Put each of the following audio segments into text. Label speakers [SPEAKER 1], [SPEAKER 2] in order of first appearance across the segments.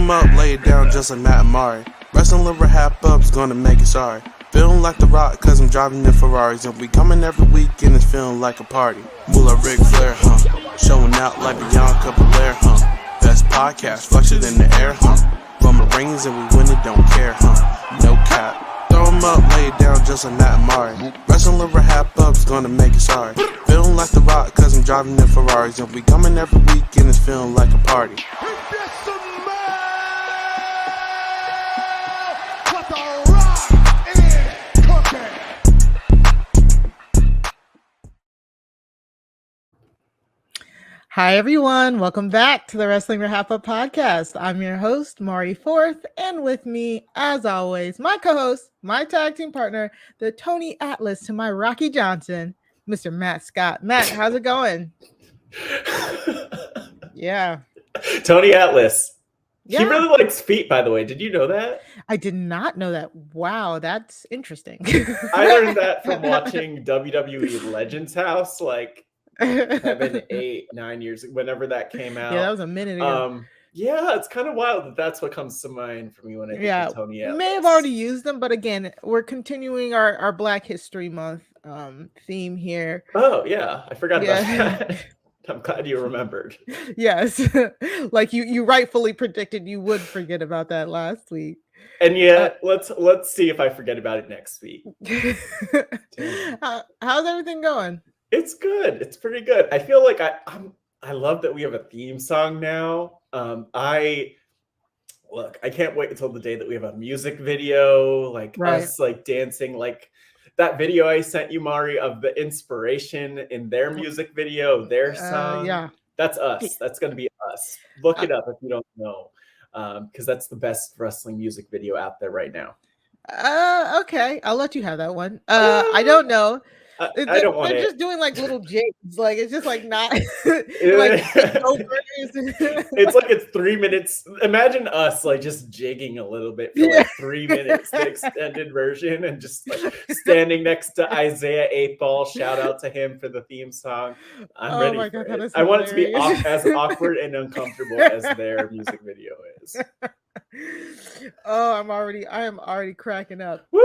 [SPEAKER 1] 'em up, lay it down just like Matt and Mari. Wrestling RHAPup's gonna make it sorry. Feeling like The Rock cause I'm driving in Ferraris. And we coming every week and it's feeling like a party. Moolah Ric Flair, showing out like Bianca Belair, Best podcast, flush it in the air, Roman Reigns and we win it, don't care, No cap. Throw 'em up, lay it down just like Matt and Mari. Wrestling RHAPup's gonna make it sorry. Feeling like The Rock cause I'm driving in Ferraris. And we coming every week and it's feeling like a party.
[SPEAKER 2] Hi, everyone. Welcome back to the Wrestling RHAPup podcast. I'm your host, Mari Forth, and with me, as always, my co-host, my tag team partner, the Tony Atlas to my Rocky Johnson, Mr. Matt Scott. Matt, how's it going? Yeah.
[SPEAKER 3] Tony Atlas.
[SPEAKER 2] Yeah.
[SPEAKER 3] He really likes feet, by the way. Did you know that?
[SPEAKER 2] I did not know that. Wow, that's interesting.
[SPEAKER 3] I learned that from watching WWE Legends House, like 7, 8, 9 years, whenever that came out.
[SPEAKER 2] Yeah, that was a minute ago.
[SPEAKER 3] Yeah, it's kind of wild that that's what comes to mind for me when I think of Tony Atlas.
[SPEAKER 2] May have already used them, but again, we're continuing our Black History Month theme here.
[SPEAKER 3] Oh, yeah. I forgot about that. I'm glad you remembered.
[SPEAKER 2] Yes. Like you rightfully predicted you would forget about that last week.
[SPEAKER 3] And yet, let's see if I forget about it next week.
[SPEAKER 2] How's everything going?
[SPEAKER 3] It's good. It's pretty good. I feel like I love that we have a theme song now. I can't wait until the day that we have a music video, like us like dancing, like that video I sent you, Mari, of the inspiration in their music video, their song.
[SPEAKER 2] Yeah.
[SPEAKER 3] That's us. That's going to be us. Look it up if you don't know, because that's the best wrestling music video out there right now.
[SPEAKER 2] Okay. I'll let you have that one. I don't know.
[SPEAKER 3] I don't want
[SPEAKER 2] They're
[SPEAKER 3] it.
[SPEAKER 2] just doing like little jigs, like it's just like not like
[SPEAKER 3] it's like it's 3 minutes. Imagine us like just jigging a little bit for like 3 minutes, the extended version, and just like standing next to Isaiah 8-Ball. Shout out to him for the theme song. I'm ready for it. I want it to be as awkward and uncomfortable as their music video is.
[SPEAKER 2] Oh, I am already cracking up.
[SPEAKER 3] Woo!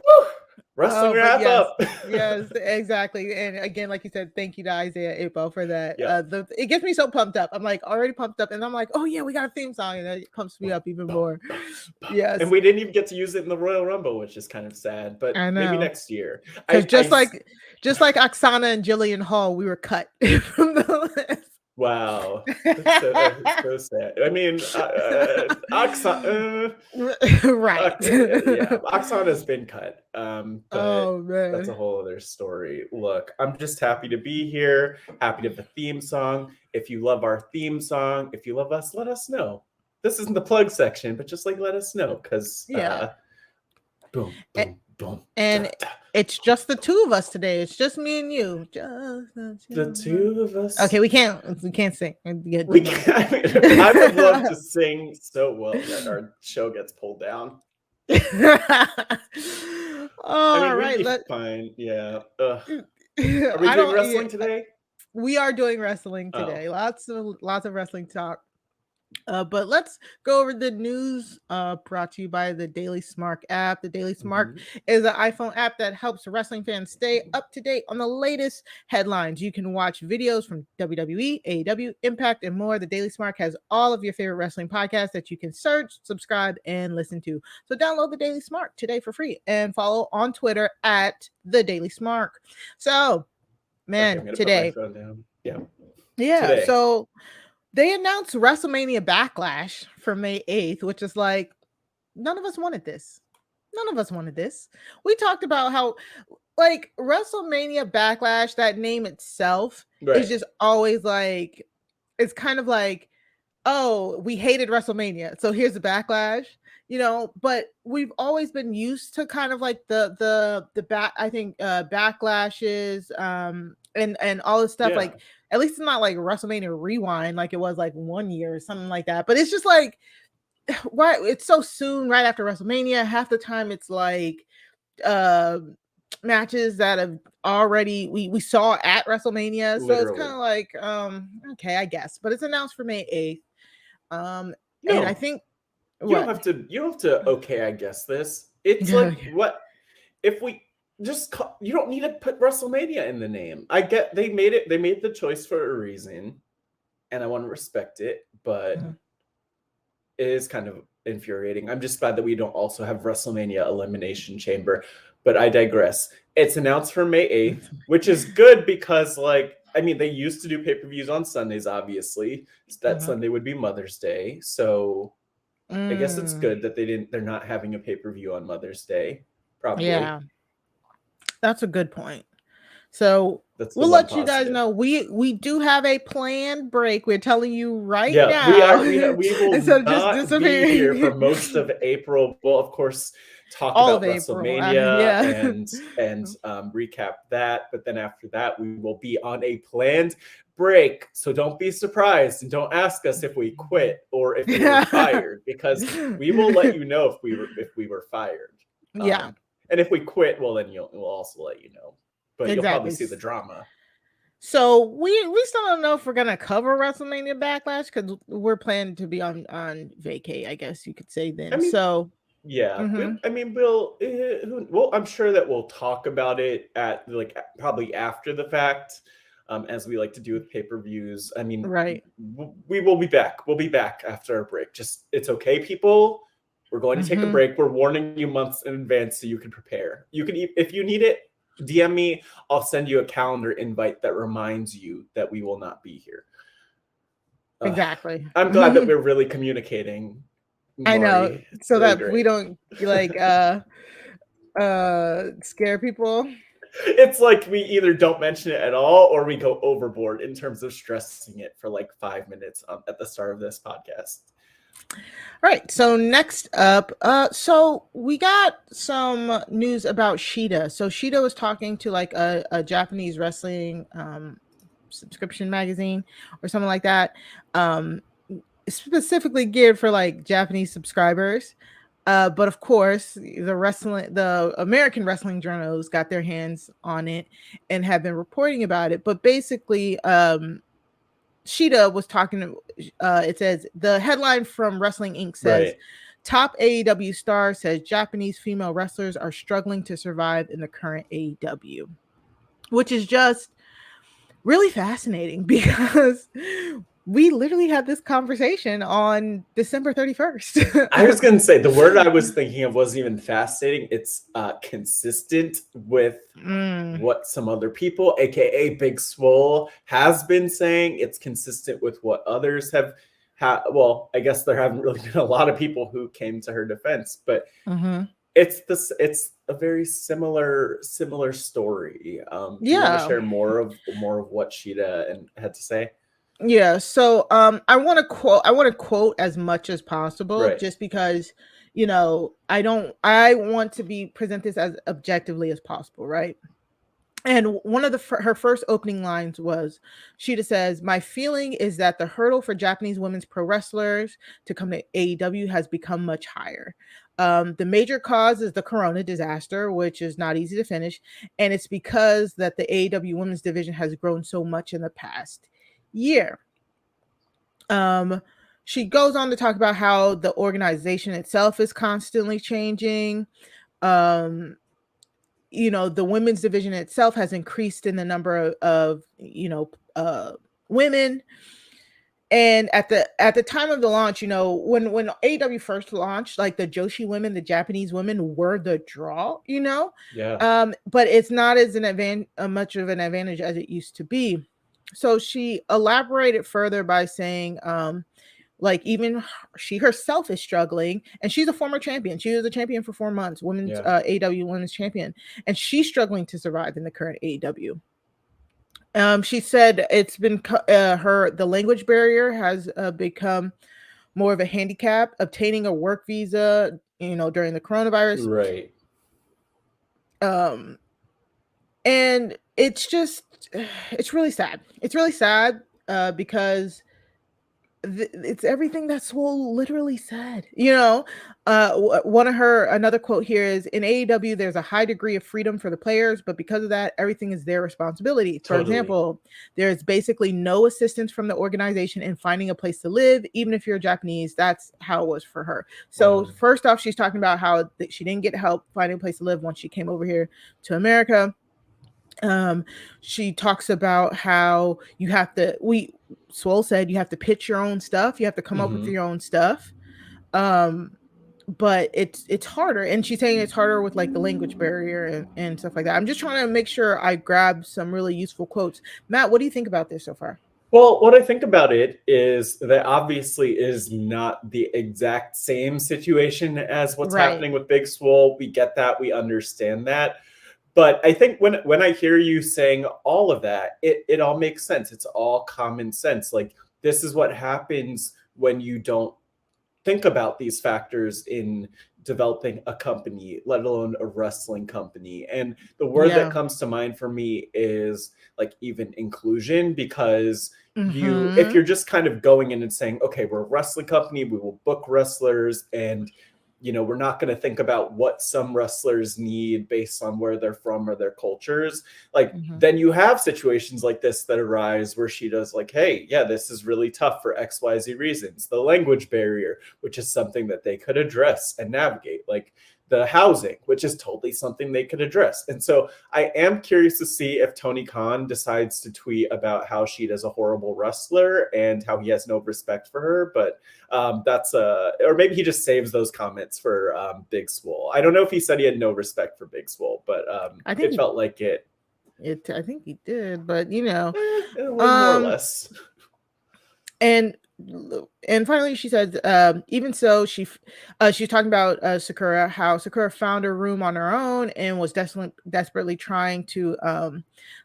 [SPEAKER 3] Wrestling RHAPup.
[SPEAKER 2] Yes, exactly. And again, like you said, thank you to Isaiah 8-Ball for that.
[SPEAKER 3] Yeah.
[SPEAKER 2] It gets me so pumped up. I'm like already pumped up, and I'm like, oh yeah, we got a theme song, and it pumps me up even more. Yes.
[SPEAKER 3] And we didn't even get to use it in the Royal Rumble, which is kind of sad, but maybe next year.
[SPEAKER 2] Just like Oksana and Jillian Hall, we were cut from the list.
[SPEAKER 3] Wow, that's so sad. I mean, Oksana,
[SPEAKER 2] right?
[SPEAKER 3] Yeah, Oksana's been cut. But
[SPEAKER 2] oh man,
[SPEAKER 3] that's a whole other story. Look, I'm just happy to be here. Happy to have the theme song. If you love our theme song, if you love us, let us know. This isn't the plug section, but just like let us know, because boom, boom, boom,
[SPEAKER 2] and it's just the two of us today. It's just me and you. Just
[SPEAKER 3] the two of us.
[SPEAKER 2] Okay, we can't sing.
[SPEAKER 3] We can't. I would love to sing so well that our show gets pulled down.
[SPEAKER 2] All right,
[SPEAKER 3] we'd be fine. Yeah. Are we doing wrestling today?
[SPEAKER 2] We are doing wrestling today. Lots of wrestling talk. But let's go over the news brought to you by the Daily Smart app. The Daily Smart is an iPhone app that helps wrestling fans stay up to date on the latest headlines. You can watch videos from WWE, AEW, Impact, and more. The Daily Smart has all of your favorite wrestling podcasts that you can search, subscribe, and listen to. So download the Daily Smart today for free and follow on Twitter at the Daily Smart. So, man, today.
[SPEAKER 3] Put my phone down.
[SPEAKER 2] Yeah.
[SPEAKER 3] Today.
[SPEAKER 2] So they announced WrestleMania Backlash for May 8th, which is like, none of us wanted this. None of us wanted this. We talked about how, like, WrestleMania Backlash, that name itself is just always like, it's kind of like, oh, we hated WrestleMania, so here's the backlash, you know. But we've always been used to kind of like the backlashes, and all this stuff. Like, at least it's not like WrestleMania Rewind, like it was like 1 year or something like that. But it's just like, why it's so soon right after WrestleMania. Half the time it's like matches that have already we saw at WrestleMania. So it's kind of like okay, I guess. But it's announced for May 8th. And I think
[SPEAKER 3] You don't have to. Okay, I guess this. It's like what if we just you don't need to put WrestleMania in the name. I get they made the choice for a reason, and I want to respect it, but it is kind of infuriating. I'm just glad that we don't also have WrestleMania Elimination Chamber, but I digress. It's announced for May 8th, which is good because, like, I mean, they used to do pay-per-views on Sundays, obviously. That Sunday would be Mother's Day, so I guess it's good that they're not having a pay-per-view on Mother's Day. Probably.
[SPEAKER 2] Yeah, that's a good point. So we'll let you guys know we do have a planned break. We're telling you right now.
[SPEAKER 3] We will not be here for most of April. We'll of course talk about WrestleMania and recap that. But then after that, we will be on a planned break. So don't be surprised and don't ask us if we quit or if we were fired, because we will let you know if we were fired. And if we quit, well then we'll also let you know. But you'll probably see the drama.
[SPEAKER 2] So we still don't know if we're gonna cover WrestleMania Backlash because we're planning to be on vacay, I guess you could say then.
[SPEAKER 3] We'll I'm sure that we'll talk about it at probably after the fact, as we like to do with pay-per-views. I mean, we will be back. We'll be back after our break. Just it's okay, people. We're going to take a break. We're warning you months in advance so you can prepare. You can, if you need it, DM me. I'll send you a calendar invite that reminds you that we will not be here.
[SPEAKER 2] Exactly.
[SPEAKER 3] I'm glad that we're really communicating. Maury.
[SPEAKER 2] I know, so
[SPEAKER 3] really
[SPEAKER 2] that
[SPEAKER 3] great.
[SPEAKER 2] we don't scare people.
[SPEAKER 3] It's like we either don't mention it at all or we go overboard in terms of stressing it for like 5 minutes at the start of this podcast.
[SPEAKER 2] Right. So next up, so we got some news about Shida. So Shida was talking to like a Japanese wrestling subscription magazine or something like that, specifically geared for like Japanese subscribers. But of course, the American wrestling journals got their hands on it and have been reporting about it. But basically, Shida was talking. It says the headline from Wrestling Inc. says, "Top AEW star says Japanese female wrestlers are struggling to survive in the current AEW," which is just really fascinating because we literally had this conversation on December 31st.
[SPEAKER 3] I was going to say the word I was thinking of wasn't even fascinating. It's consistent with what some other people, aka Big Swole, has been saying. It's consistent with what others have. Well, I guess there haven't really been a lot of people who came to her defense, but it's a very similar story. Do you want to share more of what Shida had to say?
[SPEAKER 2] Yeah, so I want to quote as much as possible, just because I want to present this as objectively as possible, right? And one of her first opening lines was, Shida says, "My feeling is that the hurdle for Japanese women's pro wrestlers to come to AEW has become much higher. The major cause is the Corona disaster, which is not easy to finish, and it's because that the AEW women's division has grown so much in the past year." She goes on to talk about how the organization itself is constantly changing. The women's division itself has increased in the number of women. And at the time of the launch, when AEW first launched, like the Joshi women, the Japanese women were the draw, but it's not as much of an advantage as it used to be. So she elaborated further by saying, even she herself is struggling, and she's a former champion. She was a champion for 4 months, women's AEW women's champion, and she's struggling to survive in the current AEW. She said it's been the language barrier has become more of a handicap. Obtaining a work visa, during the coronavirus,
[SPEAKER 3] right?
[SPEAKER 2] And it's really sad. It's really sad because it's everything that Swole literally said. Another quote here is, in AEW, there's a high degree of freedom for the players, but because of that, everything is their responsibility. For example, there's basically no assistance from the organization in finding a place to live, even if you're Japanese. That's how it was for her. So first off, she's talking about how she didn't get help finding a place to live once she came over here to America. She talks about how Swole said you have to pitch your own stuff, you have to come up with your own stuff, but it's harder, and she's saying it's harder with like the language barrier and stuff like that. I'm just trying to make sure I grab some really useful quotes. Matt, what do you think about this so far?
[SPEAKER 3] Well, what I think about it is that obviously is not the exact same situation as what's happening with Big Swole. We get that, we understand that. But I think when I hear you saying all of that, it all makes sense. It's all common sense. Like, this is what happens when you don't think about these factors in developing a company, let alone a wrestling company. And the word that comes to mind for me is like even inclusion, because if you're just kind of going in and saying, okay, we're a wrestling company, we will book wrestlers, and we're not going to think about what some wrestlers need based on where they're from or their cultures. Like, then you have situations like this that arise where she does like, hey, yeah, this is really tough for XYZ reasons. The language barrier, which is something that they could address and navigate. Like, the housing, which is totally something they could address. And so I am curious to see if Tony Khan decides to tweet about how she is a horrible wrestler and how he has no respect for her. But or maybe he just saves those comments for Big Swole. I don't know if he said he had no respect for Big Swole, but I think it felt like it.
[SPEAKER 2] I think he did, but
[SPEAKER 3] more or less.
[SPEAKER 2] And finally, she said, even so, she's talking about Sakura, how Sakura found a room on her own and was desperately trying to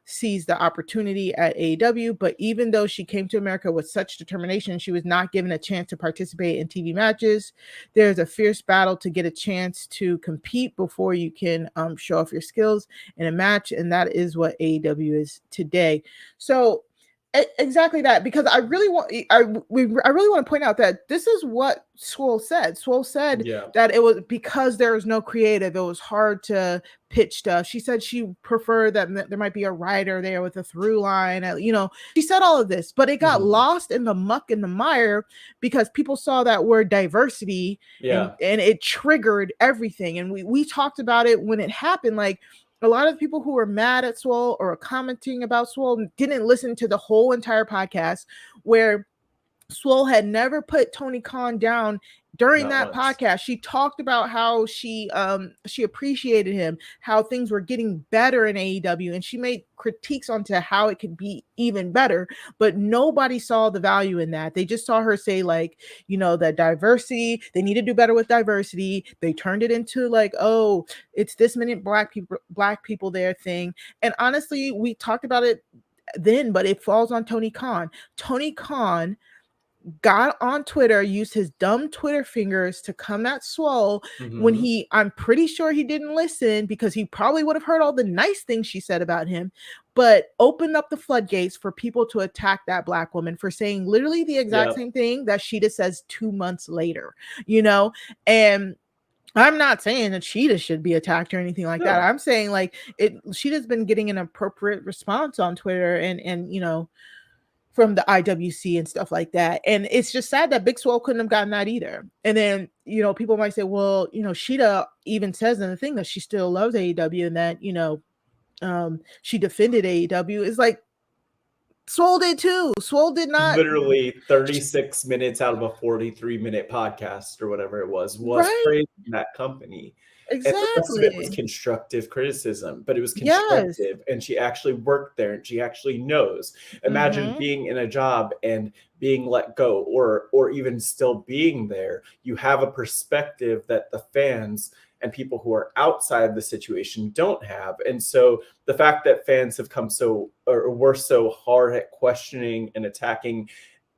[SPEAKER 2] seize the opportunity at AEW. But even though she came to America with such determination, she was not given a chance to participate in TV matches. There's a fierce battle to get a chance to compete before you can show off your skills in a match, and that is what AEW is today. So exactly that, because I really want to point out that this is what Swole said. Swole said that it was because there was no creative, it was hard to pitch stuff. She said she preferred that there might be a writer there with a through line. She said all of this, but it got lost in the muck and the mire because people saw that word diversity and it triggered everything. And we talked about it when it happened. Like, a lot of people who were mad at Swole or commenting about Swole didn't listen to the whole entire podcast, where Swole had never put Tony Khan down during that podcast. She talked about how she appreciated him, how things were getting better in AEW, and she made critiques onto how it could be even better, but nobody saw the value in that. They just saw her say like, that diversity, they need to do better with diversity. They turned it into like, oh, it's this many black people there thing. And honestly, we talked about it then, but it falls on Tony Khan. Tony Khan got on Twitter, used his dumb Twitter fingers to come at Swole when I'm pretty sure he didn't listen, because he probably would have heard all the nice things she said about him, but opened up the floodgates for people to attack that black woman for saying literally the exact same thing that Sheeta says 2 months later, and I'm not saying that Sheeta should be attacked or anything like that. I'm saying like Sheeta's been getting an appropriate response on Twitter and from the IWC and stuff like that. And it's just sad that Big Swole couldn't have gotten that either. And then, people might say, well, Sheeta even says in the thing that she still loves AEW and that, she defended AEW. It's like, Swole did too. Swole did not.
[SPEAKER 3] Literally 36 minutes out of a 43-minute podcast or whatever it was praising that company.
[SPEAKER 2] Exactly.
[SPEAKER 3] And the rest of it was constructive criticism, but it was constructive, and she actually worked there and she actually knows. Imagine being in a job and being let go, or even still being there. You have a perspective that the fans and people who are outside the situation don't have. And so the fact that fans have come were so hard at questioning and attacking,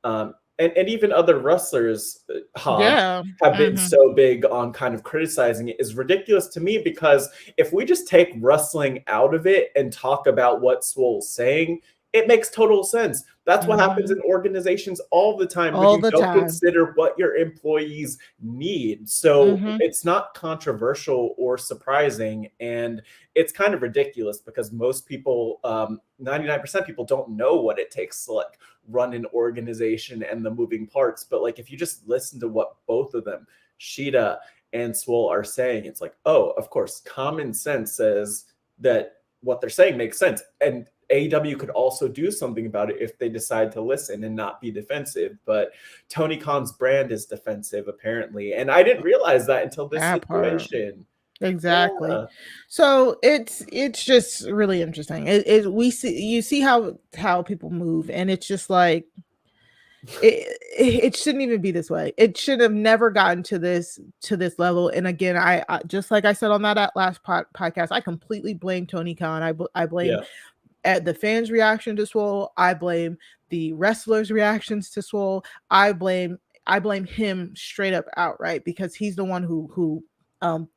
[SPEAKER 3] and even other wrestlers have been so big on kind of criticizing it is ridiculous to me, because if we just take wrestling out of it and talk about what Swole's saying, it makes total sense. That's what happens in organizations all the time when you don't consider what your employees need. So it's not controversial or surprising, and it's kind of ridiculous because most people, 99% of people don't know what it takes to like run an organization and the moving parts. But like if you just listen to what both of them, Shida and Swole, are saying, it's like, oh, of course, common sense says that what they're saying makes sense. And AEW could also do something about it if they decide to listen and not be defensive. But Tony Khan's brand is defensive, apparently. And I didn't realize that until this situation.
[SPEAKER 2] Exactly. Yeah. So it's just really interesting. You see how people move, and it's just like it shouldn't even be this way. It should have never gotten to this level. And again, I just like I said on that last podcast, I completely blame Tony Khan. I blame at the fans' reaction to Swole. I blame the wrestlers' reactions to Swole. I blame him straight up outright, because he's the one who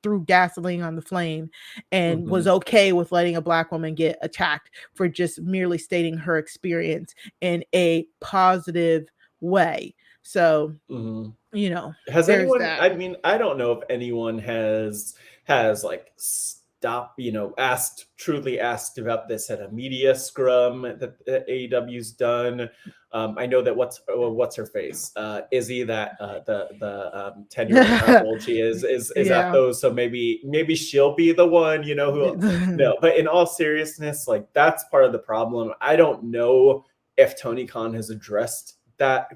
[SPEAKER 2] threw gasoline on the flame and was okay with letting a Black woman get attacked for just merely stating her experience in a positive way. So, you know,
[SPEAKER 3] has anyone, I mean, I don't know if anyone has like truly asked about this at a media scrum that AEW's done. I know that what's her face, Izzy, that the 10-year-old, how old she is at those. So maybe she'll be the one, you know, who no. But in all seriousness, like that's part of the problem. I don't know if Tony Khan has addressed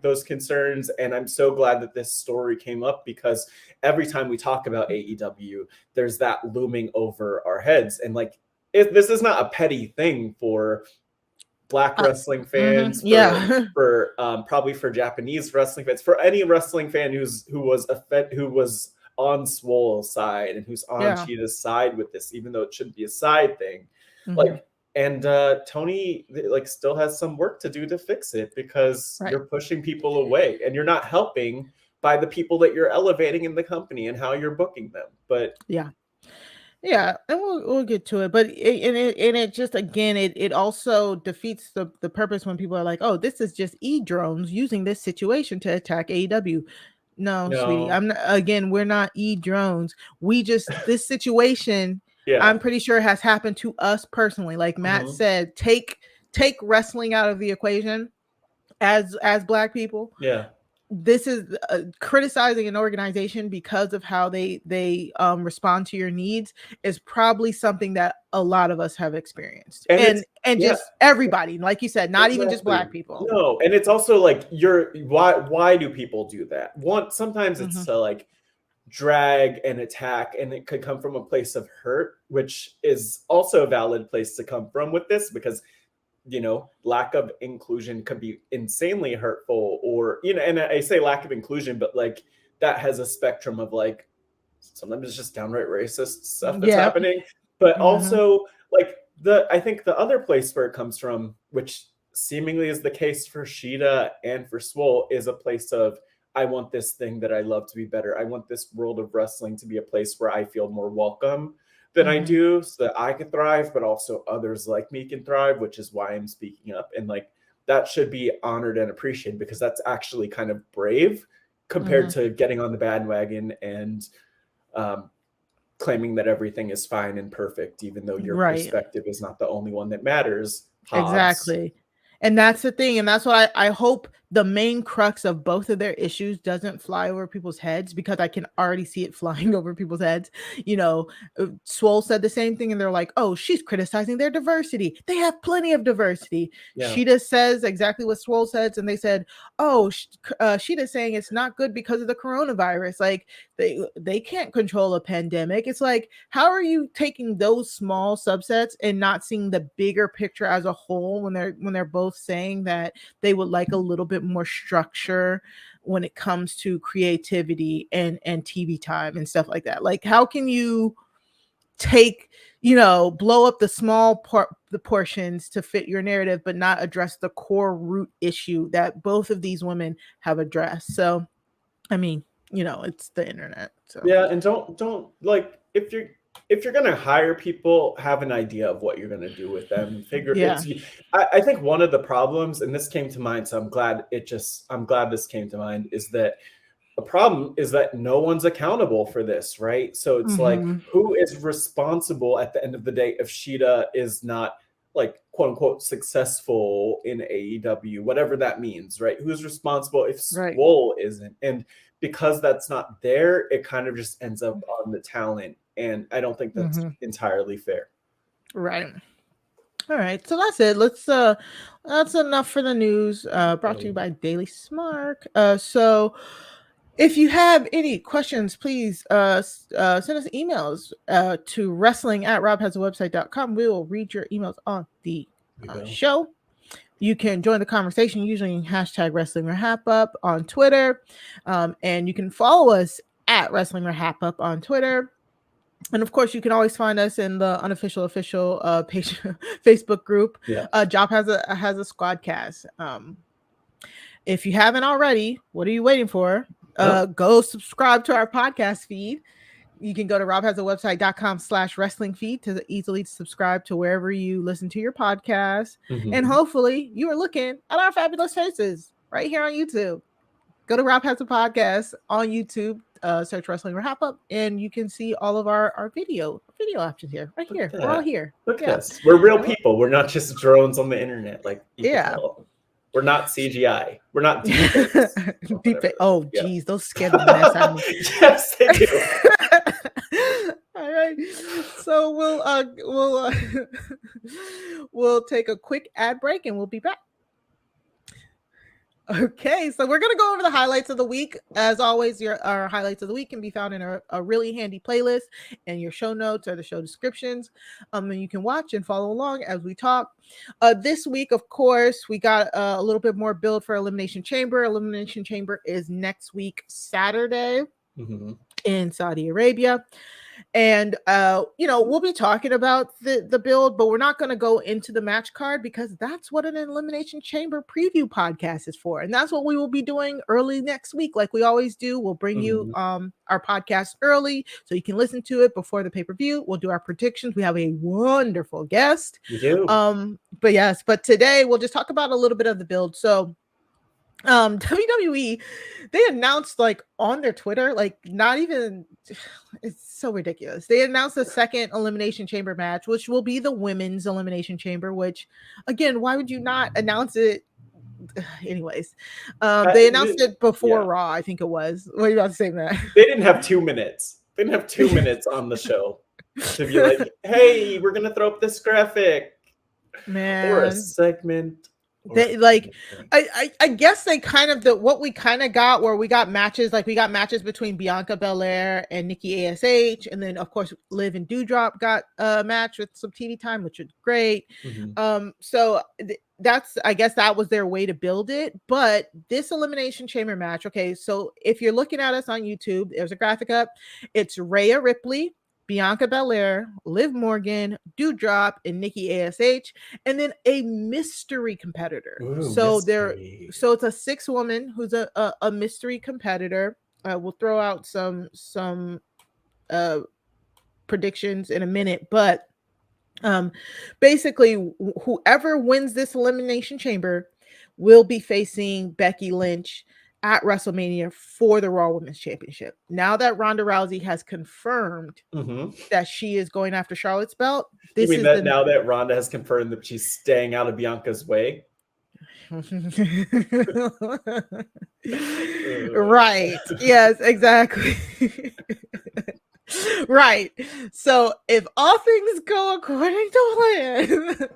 [SPEAKER 3] those concerns, and I'm so glad that this story came up, because every time we talk about AEW, there's that looming over our heads. And like, this is not a petty thing for Black wrestling fans, for probably for Japanese wrestling fans, for any wrestling fan who was on Swole's side and who's on Cheetah's side with this, even though it shouldn't be a side thing. Like, and Tony like still has some work to do to fix it, because you're pushing people away and you're not helping by the people that you're elevating in the company and how you're booking them. But
[SPEAKER 2] yeah, and we'll get to it. But it just, again, it also defeats the purpose when people are like, oh, this is just drones using this situation to attack AEW. No, sweetie, we're not drones. We just, this situation, I'm pretty sure has happened to us personally. Like Matt said, take wrestling out of the equation as Black people. This is criticizing an organization because of how they respond to your needs is probably something that a lot of us have experienced, and just everybody, like you said, not even just Black people.
[SPEAKER 3] No, and it's also like why do people do that? Sometimes it's to like drag and attack, and it could come from a place of hurt, which is also a valid place to come from with this, because you know, lack of inclusion could be insanely hurtful, or, you know, and I say lack of inclusion, but like that has a spectrum of like, sometimes it's just downright racist stuff that's happening, but also like I think the other place where it comes from, which seemingly is the case for Shida and for Swole, is a place of, I want this thing that I love to be better. I want this world of wrestling to be a place where I feel more welcome than I do, so that I can thrive, but also others like me can thrive, which is why I'm speaking up. And like, that should be honored and appreciated, because that's actually kind of brave compared to getting on the bandwagon and claiming that everything is fine and perfect, even though your perspective is not the only one that matters.
[SPEAKER 2] Exactly. And that's the thing. And that's why I hope the main crux of both of their issues doesn't fly over people's heads, because I can already see it flying over people's heads. You know, Swole said the same thing, and they're like, oh, she's criticizing their diversity. They have plenty of diversity. Shida says exactly what Swole says, and they said, oh, Shida's saying it's not good because of the coronavirus. Like, they can't control a pandemic. It's like, how are you taking those small subsets and not seeing the bigger picture as a whole, when they're both saying that they would like a little bit more structure when it comes to creativity and TV time and stuff like that? Like, how can you take, you know, blow up the small the portions to fit your narrative, but not address the core root issue that both of these women have addressed? So, I mean, you know, it's the internet. So
[SPEAKER 3] yeah, and don't like, if you're if you're gonna hire people, have an idea of what you're gonna do with them. Figure
[SPEAKER 2] Yeah.
[SPEAKER 3] I think one of the problems, and this came to mind, so I'm glad this came to mind, is that the problem is that no one's accountable for this, right? So it's like, who is responsible at the end of the day if Shida is not, like, quote unquote successful in AEW, whatever that means, right? Who's responsible if Swole isn't? And because that's not there, it kind of just ends up on the talent. And I don't think that's entirely fair.
[SPEAKER 2] Right. All right. So that's it. That's enough for the news. Brought to you by Daily Smart. So if you have any questions, please send us emails to wrestling@RHAPhasawebsite.com. We will read your emails on the show. You can join the conversation using hashtag Wrestling RHAPup on Twitter. And you can follow us at Wrestling RHAPup on Twitter. And of course, you can always find us in the unofficial official page Facebook group. Job has a Squadcast. If you haven't already, what are you waiting for? Go subscribe to our podcast feed. You can go to robhasawebsite.com/wrestling feed to easily subscribe to wherever you listen to your podcast. And hopefully you are looking at our fabulous faces right here on YouTube. Go to Rob Has a Podcast on YouTube, search Wrestling RHAPup, and you can see all of our video options here. Right here. We're all here.
[SPEAKER 3] Look at us. We're real people. We're not just drones on the internet. Like, we're not CGI. We're not deepfakes.
[SPEAKER 2] Oh, geez, those scared the mess out of me.
[SPEAKER 3] Yes, they do.
[SPEAKER 2] All right, so we'll take a quick ad break and we'll be back. Okay, so we're going to go over the highlights of the week. As always, our highlights of the week can be found in a really handy playlist, and your show notes or the show descriptions. And you can watch and follow along as we talk. This week, of course, we got a little bit more build for Elimination Chamber. Elimination Chamber is next week, Saturday, in Saudi Arabia. And we'll be talking about the build, but we're not going to go into the match card because that's what an Elimination Chamber preview podcast is for. And that's what we will be doing early next week, like we always do. We'll bring you our podcast early so you can listen to it before the pay-per-view. We'll do our predictions. We have a wonderful guest.
[SPEAKER 3] You do.
[SPEAKER 2] But today we'll just talk about a little bit of the build. So WWE, they announced, like, on their Twitter, like, not even, it's so ridiculous. They announced the second Elimination Chamber match, which will be the women's Elimination Chamber, which, again, why would you not announce it? Anyways, they announced it before Raw, I think it was. What are you about to say, Matt?
[SPEAKER 3] They didn't have 2 minutes. They didn't have 2 minutes on the show to be like, hey, we're going to throw up this graphic.
[SPEAKER 2] Man.
[SPEAKER 3] Or a segment.
[SPEAKER 2] They like, I guess they kind of what we kind of got where we got matches between Bianca Belair and Nikki ASH, and then of course Liv and Doudrop got a match with some TV time, which was great. So that's, I guess that was their way to build it. But this Elimination Chamber match, okay, so if you're looking at us on YouTube, there's a graphic up. It's Rhea Ripley, Bianca Belair, Liv Morgan, Doudrop, and Nikki ASH, and then a mystery competitor. So it's a 6-woman who's a mystery competitor. We'll throw out some predictions in a minute, but basically whoever wins this Elimination Chamber will be facing Becky Lynch at WrestleMania for the Raw Women's Championship. Now that Ronda Rousey has confirmed that she is going after Charlotte's belt,
[SPEAKER 3] you mean that now that Ronda has confirmed that she's staying out of Bianca's way?
[SPEAKER 2] Right. Yes, exactly. Right. So if all things go according to plan,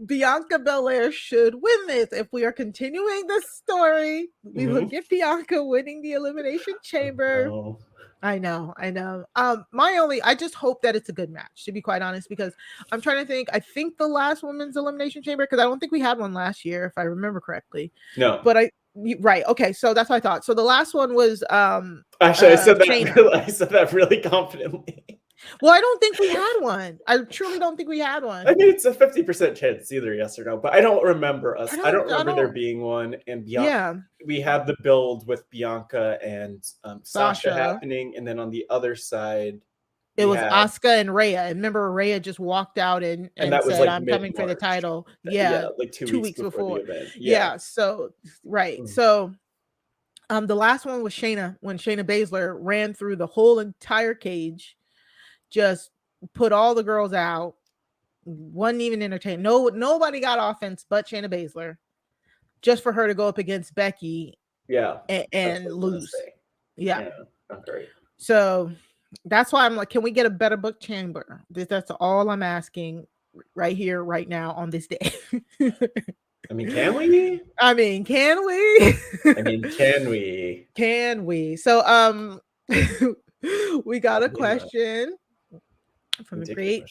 [SPEAKER 2] Bianca Belair should win this. If we are continuing this story, we will get Bianca winning the Elimination Chamber.
[SPEAKER 3] Oh.
[SPEAKER 2] I know. I just hope that it's a good match, to be quite honest, because I'm trying to think. I think the last Women's Elimination Chamber, because I don't think we had one last year, if I remember correctly.
[SPEAKER 3] No.
[SPEAKER 2] But right. Okay. So that's what I thought. So the last one was
[SPEAKER 3] actually I said that really confidently.
[SPEAKER 2] Well, I don't think we had one. I truly don't think we had one.
[SPEAKER 3] I mean, it's a 50% chance either yes or no, but I don't remember us. I don't remember there being one. And Bianca, we had the build with Bianca and Sasha happening, and then on the other side,
[SPEAKER 2] It was Asuka and Rhea. Remember, Rhea just walked out and
[SPEAKER 3] that was
[SPEAKER 2] said,
[SPEAKER 3] like
[SPEAKER 2] "I'm coming for the title."
[SPEAKER 3] Yeah,
[SPEAKER 2] Yeah,
[SPEAKER 3] like 2 weeks before the event.
[SPEAKER 2] Yeah. So right. So the last one was Shayna, when Shayna Baszler ran through the whole entire cage, just put all the girls out, wasn't even entertained. Nobody got offense but Shayna Baszler, just for her to go up against Becky.
[SPEAKER 3] Yeah,
[SPEAKER 2] and lose. Yeah,
[SPEAKER 3] great.
[SPEAKER 2] So that's why I'm like, can we get a better book chamber? That's all I'm asking right here, right now, on this day.
[SPEAKER 3] I mean, can we?
[SPEAKER 2] Can we?
[SPEAKER 3] Can we?
[SPEAKER 2] So we got a question from the great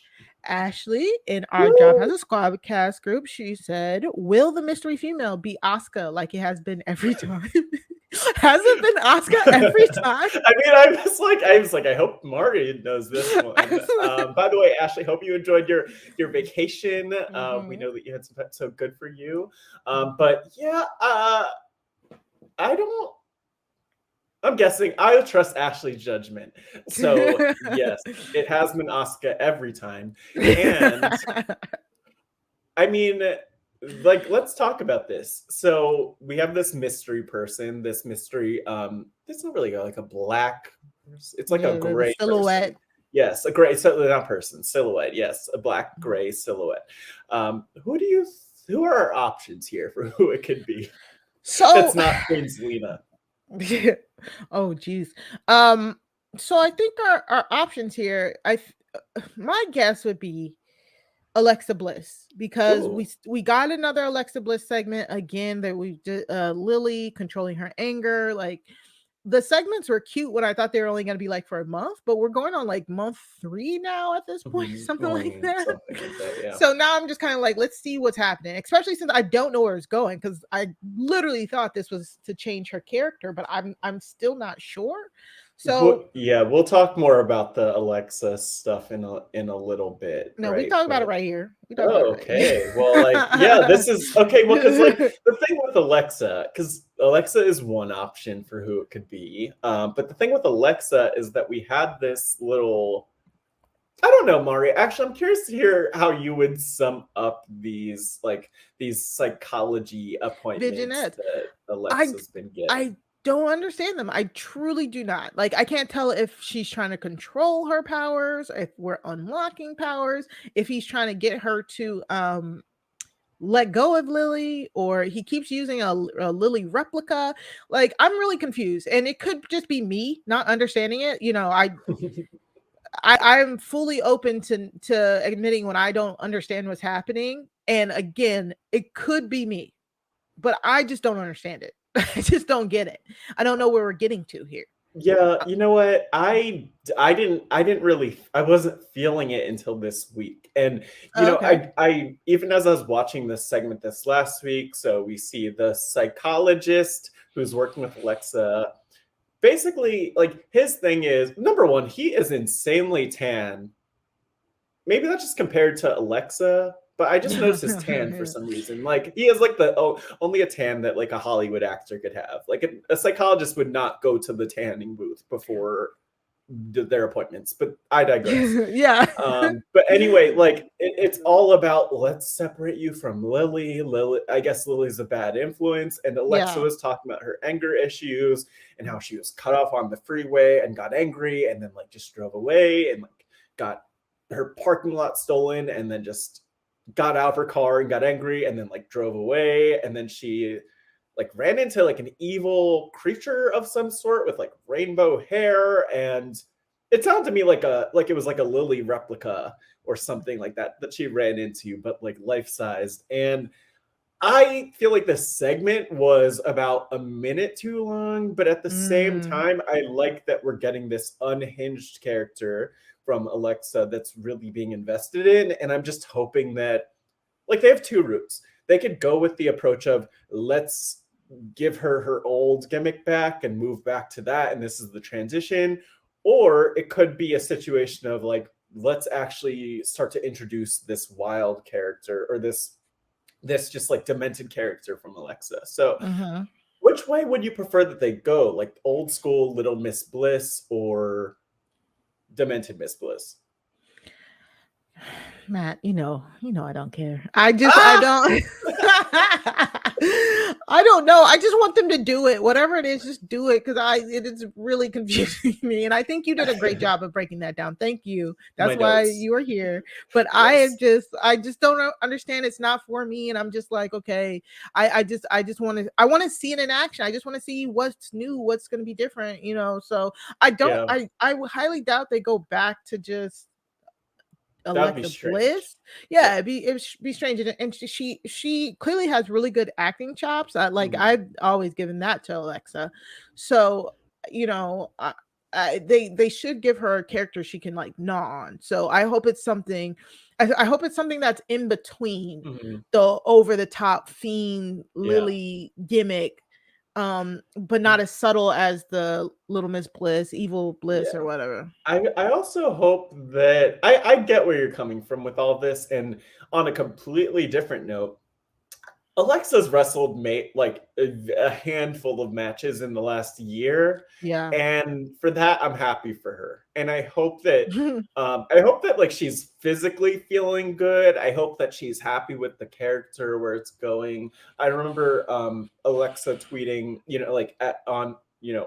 [SPEAKER 2] Ashley in Our Job Has a Squad cast group. She said, "Will the mystery female be Asuka like it has been every time?" Has it been Asuka every time?
[SPEAKER 3] I mean, I was like, I hope Mari knows this one. By the way, Ashley, hope you enjoyed your vacation. We know that you had some, so good for you. But yeah, I'm guessing I'll trust Ashley's judgment. So yes, it has been Asuka every time. And I mean, like, let's talk about this. So we have this mystery person, this mystery, it's not really like a black, it's like a gray
[SPEAKER 2] silhouette.
[SPEAKER 3] Person. Yes, a gray, so not person, silhouette. Yes, a black gray silhouette. Who are our options here for who it could be?
[SPEAKER 2] So
[SPEAKER 3] that's not Queen Zelina.
[SPEAKER 2] Oh geez. So I think our options here, my guess would be Alexa Bliss, because we got another Alexa Bliss segment again that we did, Lily controlling her anger. Like, the segments were cute when I thought they were only going to be like for a month, but we're going on like month 3 now at this point, something like that. Yeah. So now I'm just kind of like, let's see what's happening, especially since I don't know where it's going, because I literally thought this was to change her character, but I'm still not sure. So
[SPEAKER 3] we'll talk more about the Alexa stuff in a little bit.
[SPEAKER 2] No, we talk about it right here.
[SPEAKER 3] Okay. Well, like, yeah, this is okay. Well, because like the thing with Alexa, because Alexa is one option for who it could be. But the thing with Alexa is that we had this little, I don't know, Mari. Actually, I'm curious to hear how you would sum up these psychology appointments that Alexa's been getting.
[SPEAKER 2] I don't understand them. I truly do not. Like, I can't tell if she's trying to control her powers, if we're unlocking powers, if he's trying to get her to let go of Lily, or he keeps using a Lily replica. Like, I'm really confused, and it could just be me not understanding it. You know, I'm fully open to admitting when I don't understand what's happening. And again, it could be me, but I just don't understand it. I just don't get it. I don't know where we're getting to here.
[SPEAKER 3] Yeah, you know what? I wasn't feeling it until this week. And you know, I even as I was watching this segment this last week, so we see the psychologist who's working with Alexa. Basically, like, his thing is, number one, he is insanely tan. Maybe that's just compared to Alexa, but I just noticed his tan for some reason. Like, he has like only a tan that like a Hollywood actor could have. Like, a psychologist would not go to the tanning booth before their appointments, but I digress.
[SPEAKER 2] Yeah.
[SPEAKER 3] But anyway, like, it's all about, let's separate you from Lily. I guess Lily's a bad influence, and Alexa was talking about her anger issues and how she was cut off on the freeway and got angry and then like just drove away and like got her parking lot stolen and then just got out of her car and got angry and then like drove away, and then she like ran into like an evil creature of some sort with like rainbow hair, and it sounded to me like it was like a Lily replica or something like that she ran into, but like life-sized. And I feel like the segment was about a minute too long, but at the same time, I like that we're getting this unhinged character from Alexa that's really being invested in. And I'm just hoping that, like, they have two routes. They could go with the approach of, let's give her old gimmick back and move back to that, and this is the transition. Or it could be a situation of like, let's actually start to introduce this wild character, or this just like demented character from Alexa. So which way would you prefer that they go? Like old school Little Miss Bliss, or Demented Miss Bliss?
[SPEAKER 2] Matt, I don't care. I don't I don't know. I just want them to do it. Whatever it is, just do it, because it is really confusing me. And I think you did a great job of breaking that down. Thank you. That's why you are here. But yes. I just don't understand. It's not for me. And I'm just like, okay, I want to see it in action. I just want to see what's new, what's going to be different, So I highly doubt they go back to just Alexa Bliss. Yeah, it'd be strange. And she clearly has really good acting chops. I've always given that to Alexa. So they should give her a character she can gnaw on. So I hope it's something. I hope it's something that's in between the over the top Fiend Lily gimmick, but not as subtle as the Little Miss Bliss, Evil Bliss, or whatever.
[SPEAKER 3] I also hope that I get where you're coming from with all this, and on a completely different note, Alexa's wrestled a handful of matches in the last year.
[SPEAKER 2] Yeah.
[SPEAKER 3] And for that, I'm happy for her. And I hope that she's physically feeling good. I hope that she's happy with the character, where it's going. I remember Alexa tweeting,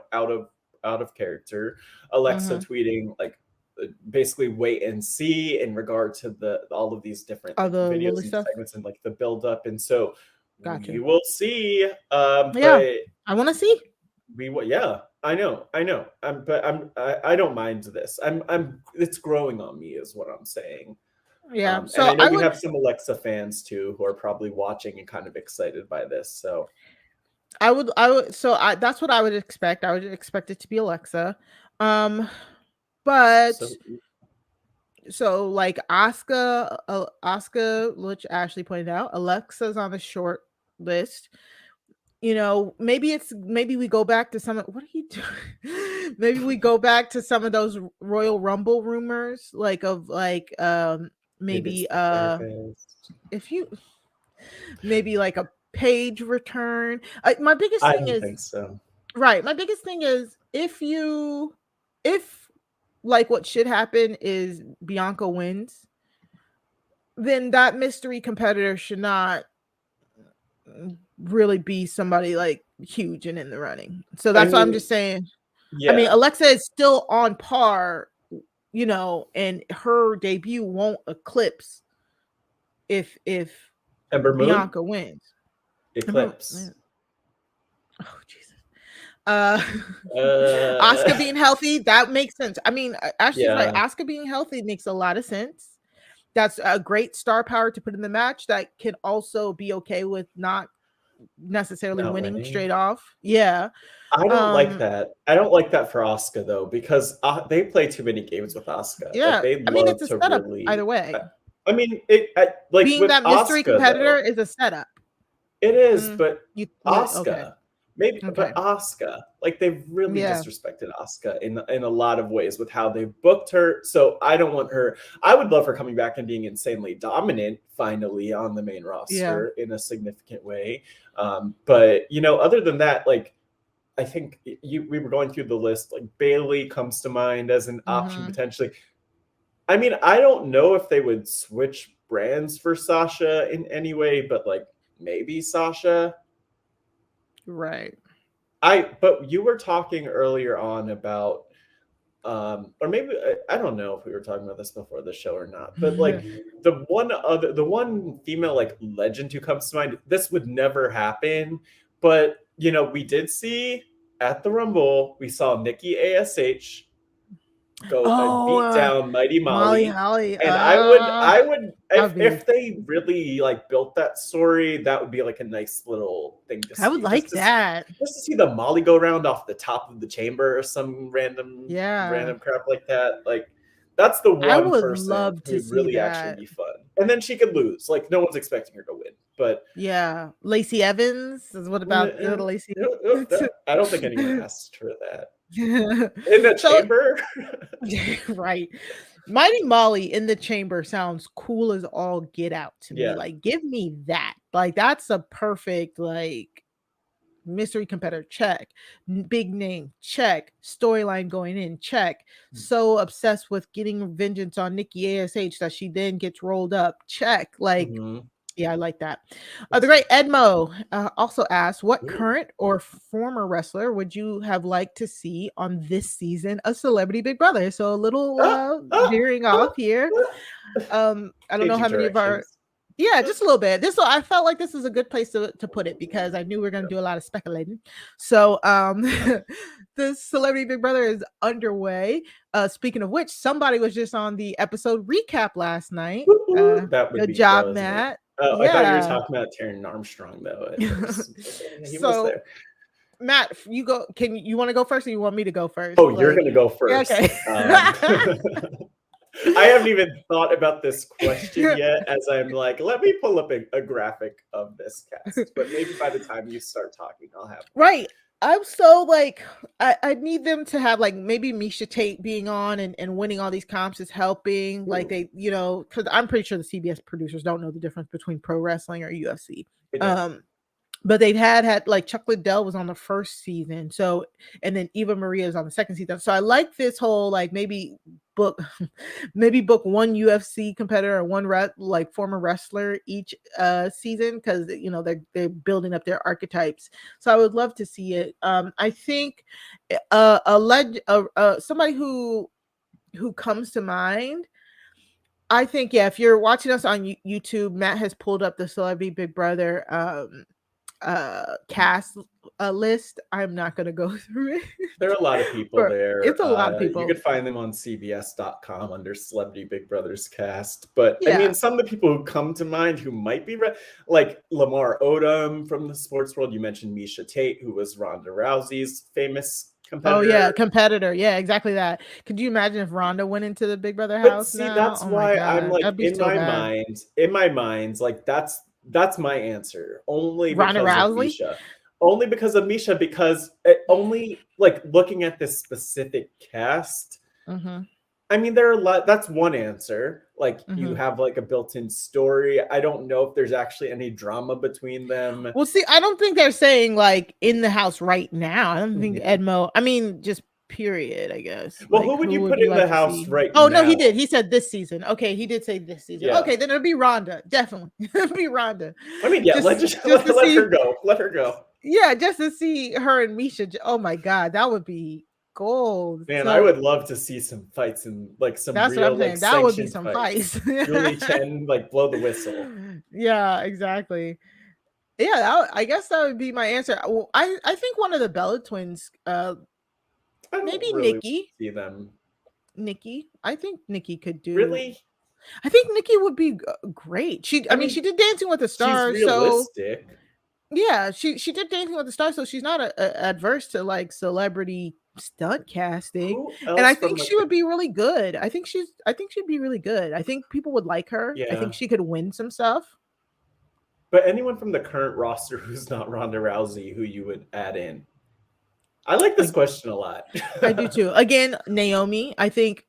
[SPEAKER 3] out of character, Alexa tweeting basically wait and see in regard to all of these different videos and segments and the build up. And so we will see. But
[SPEAKER 2] I want to see.
[SPEAKER 3] We will. Yeah, I know. I don't mind this. It's growing on me, is what I'm saying.
[SPEAKER 2] Yeah.
[SPEAKER 3] So and I know we have some Alexa fans too who are probably watching and kind of excited by this. So
[SPEAKER 2] I would. So that's what I would expect. I would expect it to be Alexa. But so Asuka, which Ashley pointed out, Alexa's on the short list. Maybe we go back to what are you doing? Maybe we go back to some of those Royal Rumble rumors, maybe a Page return. My biggest thing is,
[SPEAKER 3] think so.
[SPEAKER 2] Right. My biggest thing is if what should happen is Bianca wins, then that mystery competitor should not really be somebody huge and in the running. So that's what I'm just saying. Yeah. I mean, Alexa is still on par, and her debut won't eclipse if Bianca wins.
[SPEAKER 3] Eclipse.
[SPEAKER 2] Oh Jesus. Asuka being healthy, that makes sense. I mean, Ashley's right. Asuka being healthy makes a lot of sense. That's a great star power to put in the match that can also be okay with not necessarily winning straight off. Yeah.
[SPEAKER 3] I don't like that. I don't like that for Asuka though, because they play too many games with Asuka.
[SPEAKER 2] Yeah. It's a setup either way.
[SPEAKER 3] Being
[SPEAKER 2] that mystery competitor is a setup.
[SPEAKER 3] It is, but Asuka, but Asuka, they've really disrespected Asuka in a lot of ways with how they've booked her. So I don't want her. I would love her coming back and being insanely dominant finally on the main roster in a significant way. But other than that, I think we were going through the list. Bayley comes to mind as an option potentially. I mean, I don't know if they would switch brands for Sasha in any way, but maybe Sasha.
[SPEAKER 2] Right.
[SPEAKER 3] But you were talking earlier on about or maybe I don't know if we were talking about this before the show or not, but the one female legend who comes to mind, this would never happen, but we did see at the Rumble, we saw Nikki ASH go and beat down Mighty Molly. And I would if they really built that story, that would be a nice little thing to see.
[SPEAKER 2] I would like that.
[SPEAKER 3] Just to see the Molly go around off the top of the chamber or some random crap like that. That's the one person
[SPEAKER 2] love
[SPEAKER 3] who would really actually be fun. And then she could lose. No one's expecting her to win. But
[SPEAKER 2] yeah, Lacey Evans. What about Lacey?
[SPEAKER 3] I don't think anyone asked her that. In the chamber.
[SPEAKER 2] Right. Mighty Molly in the chamber sounds cool as all get out to me. Give me that. That's a perfect mystery competitor, check. Big name, check. Storyline going in, check. So obsessed with getting vengeance on Nikki ASH that she then gets rolled up, check. Like, yeah, I like that. The great Edmo also asked, what current or former wrestler would you have liked to see on this season of Celebrity Big Brother? So a little veering off here. I don't know how many of our... Yeah, just a little bit. I felt like this is a good place to put it because I knew we were going to do a lot of speculating. So the Celebrity Big Brother is underway. Speaking of which, somebody was just on the episode recap last night. Good job, Matt.
[SPEAKER 3] Oh, I thought you were talking about Taryn Armstrong, though. He was there.
[SPEAKER 2] Matt, you go. You want to go first, or you want me to go first?
[SPEAKER 3] Oh, you're going to go first. Okay. I haven't even thought about this question yet, as I'm like, let me pull up a graphic of this cast. But maybe by the time you start talking, I'll have.
[SPEAKER 2] Right. I'm so like, I need them to have like maybe Misha Tate being on and winning all these comps is helping. Ooh. Like they, because I'm pretty sure the CBS producers don't know the difference between pro wrestling or UFC. But they've had like Chuck Liddell was on the first season. So, and then Eva Maria is on the second season. So I like this whole, like maybe book one UFC competitor or one former wrestler each season. Cause they're building up their archetypes. So I would love to see it. I think somebody who comes to mind, I think, if you're watching us on YouTube, Matt has pulled up the Celebrity Big Brother cast list. I'm not going to go through it.
[SPEAKER 3] There are a lot of people there.
[SPEAKER 2] It's a lot of people.
[SPEAKER 3] You could find them on CBS.com under Celebrity Big Brother's cast. But I mean, some of the people who come to mind who might be like Lamar Odom from the sports world. You mentioned Misha Tate, who was Ronda Rousey's famous competitor.
[SPEAKER 2] Oh yeah, competitor. Yeah, exactly that. Could you imagine if Ronda went into the Big Brother house?
[SPEAKER 3] See, that's why I'm like in my mind, like that's my answer. Only because of Misha. Only because of Misha, because only like looking at this specific cast. I mean, there are a lot. That's one answer. Like you have like a built-in story. I don't know if there's actually any drama between them.
[SPEAKER 2] Well, see, I don't think they're saying like in the house right now. I don't think Edmo. I mean, just period, I guess.
[SPEAKER 3] Well, like, who would you put in the house right now?
[SPEAKER 2] Oh, no, he did. He said this season. Okay, he did say this season. Yeah. Okay, then it'll be Ronda. Definitely. It'll be Ronda.
[SPEAKER 3] I mean, yeah, let her go. Let her go.
[SPEAKER 2] Yeah, just to see her and Misha. Oh, my God. That would be gold.
[SPEAKER 3] Man, I would love to see some fights and like some
[SPEAKER 2] that's
[SPEAKER 3] real,
[SPEAKER 2] what I'm saying.
[SPEAKER 3] Like,
[SPEAKER 2] that would be some fights.
[SPEAKER 3] Julie Chen, like, blow the whistle.
[SPEAKER 2] Yeah, exactly. Yeah, I guess that would be my answer. Well, I think one of the Bella twins, maybe really Nikki.
[SPEAKER 3] See them.
[SPEAKER 2] Nikki. I think Nikki could do.
[SPEAKER 3] Really?
[SPEAKER 2] I think Nikki would be great. I mean, she did Dancing with the Stars.
[SPEAKER 3] She's realistic.
[SPEAKER 2] So yeah, she did Dancing with the Stars, so she's not adverse to like celebrity stunt casting. And I think she would be really good. I think she'd be really good. I think people would like her. Yeah. I think she could win some stuff.
[SPEAKER 3] But anyone from the current roster who's not Ronda Rousey, who you would add in? I like this question a lot.
[SPEAKER 2] I do too. Again, Naomi. I think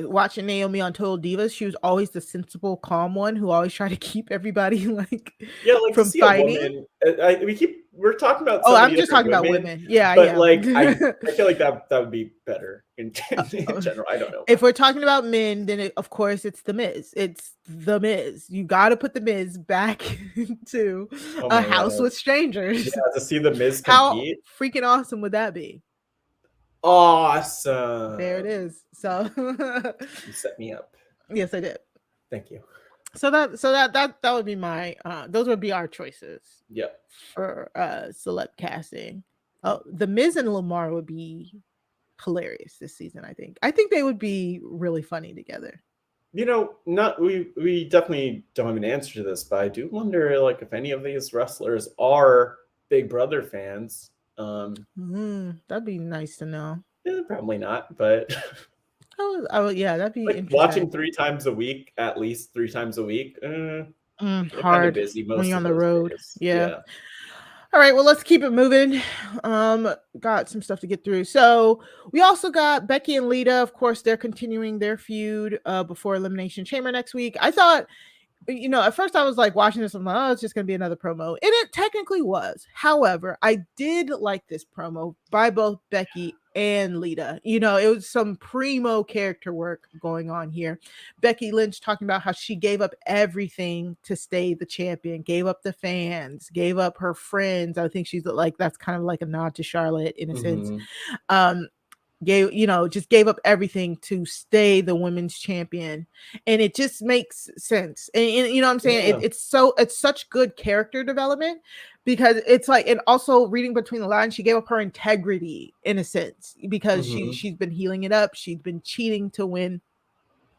[SPEAKER 2] watching Naomi on Total Divas, she was always the sensible, calm one who always tried to keep everybody like from fighting.
[SPEAKER 3] We're talking about.
[SPEAKER 2] Oh, I'm just talking about women. Yeah,
[SPEAKER 3] but like I feel like that would be better in general. I don't know.
[SPEAKER 2] If we're talking about men, then of course it's the Miz. It's the Miz. You got to put the Miz back into a house with strangers.
[SPEAKER 3] Yeah, to see the Miz compete.
[SPEAKER 2] How freaking awesome would that be?
[SPEAKER 3] Awesome.
[SPEAKER 2] There it is. So
[SPEAKER 3] you set me up.
[SPEAKER 2] Yes, I did.
[SPEAKER 3] Thank you.
[SPEAKER 2] So that would be my those would be our choices.
[SPEAKER 3] Yep.
[SPEAKER 2] For celeb casting. Oh, the Miz and Lamar would be hilarious this season. I think they would be really funny together.
[SPEAKER 3] We definitely don't have an answer to this, but I do wonder like if any of these wrestlers are Big Brother fans.
[SPEAKER 2] That'd be nice to know.
[SPEAKER 3] Yeah, probably not, but
[SPEAKER 2] yeah, that'd be
[SPEAKER 3] like
[SPEAKER 2] interesting.
[SPEAKER 3] Watching 3 times a week, at least 3 times a week.
[SPEAKER 2] Hard
[SPEAKER 3] busy most
[SPEAKER 2] when you're on the road.
[SPEAKER 3] Days.
[SPEAKER 2] Yeah. All right, well, let's keep it moving. Got some stuff to get through. So we also got Becky and Lita. Of course, they're continuing their feud before Elimination Chamber next week. I thought you know, at first I was like watching this, I'm like, oh, it's just gonna be another promo. And it technically was. However, I did like this promo by both Becky and Lita. You know, it was some primo character work going on here. Becky Lynch talking about how she gave up everything to stay the champion, gave up the fans, gave up her friends. I think she's like, that's kind of like a nod to Charlotte in a sense. Just gave up everything to stay the women's champion, and it just makes sense. And you know what I'm saying?
[SPEAKER 3] Yeah.
[SPEAKER 2] It's such good character development, because it's like, and also reading between the lines, she gave up her integrity in a sense, because she's been healing it up, she's been cheating to win.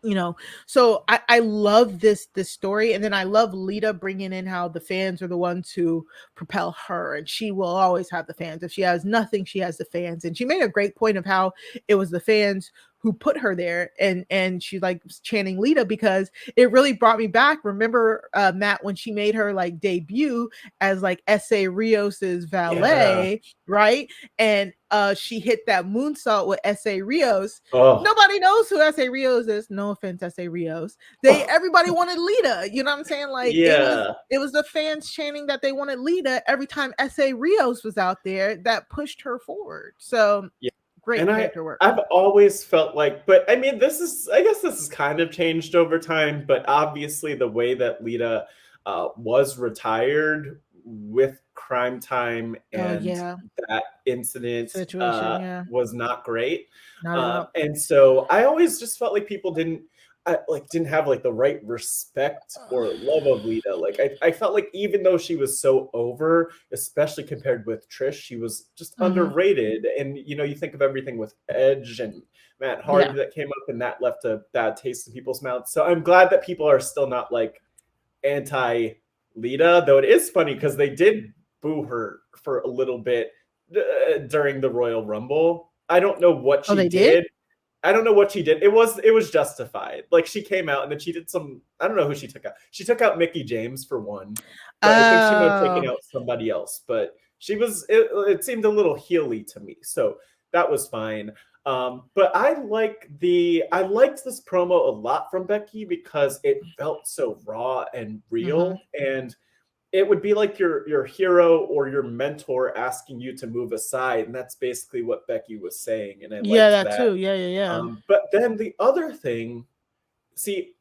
[SPEAKER 2] You know, so I love this story. And then I love Lita bringing in how the fans are the ones who propel her, and she will always have the fans. If she has nothing, she has the fans. And she made a great point of how it was the fans who put her there, and she like chanting Lita, because it really brought me back. Remember, Matt, when she made her like debut as like S.A. Rios's valet, right? And she hit that moonsault with S.A. Rios. Nobody knows who S.A. Rios is. No offense, S.A. Rios. Everybody wanted Lita. You know what I'm saying? Like, it was the fans chanting that they wanted Lita every time S.A. Rios was out there, that pushed her forward. So great character work.
[SPEAKER 3] I've always felt like, but I mean, I guess this has kind of changed over time, but obviously the way that Lita was retired with Crime Time and that incident was not great. And so I always just felt like people didn't have like the right respect or love of Lita. Like I felt like even though she was so over, especially compared with Trish, she was just underrated. And you know, you think of everything with Edge and Matt Hardy that came up, and that left a bad taste in people's mouths. So I'm glad that people are still not like anti Lita, though it is funny because they did boo her for a little bit during the Royal Rumble. I don't know what she did. I don't know what she did. It was justified. Like, she came out and then she did some, I don't know who she took out. She took out Mickie James for one. But I think she might have taken out somebody else. But it seemed a little heely to me. So that was fine. But I liked this promo a lot from Becky because it felt so raw and real. And it would be like your hero or your mentor asking you to move aside, and that's basically what Becky was saying. And I liked that
[SPEAKER 2] too. Yeah.
[SPEAKER 3] But then the other thing, see,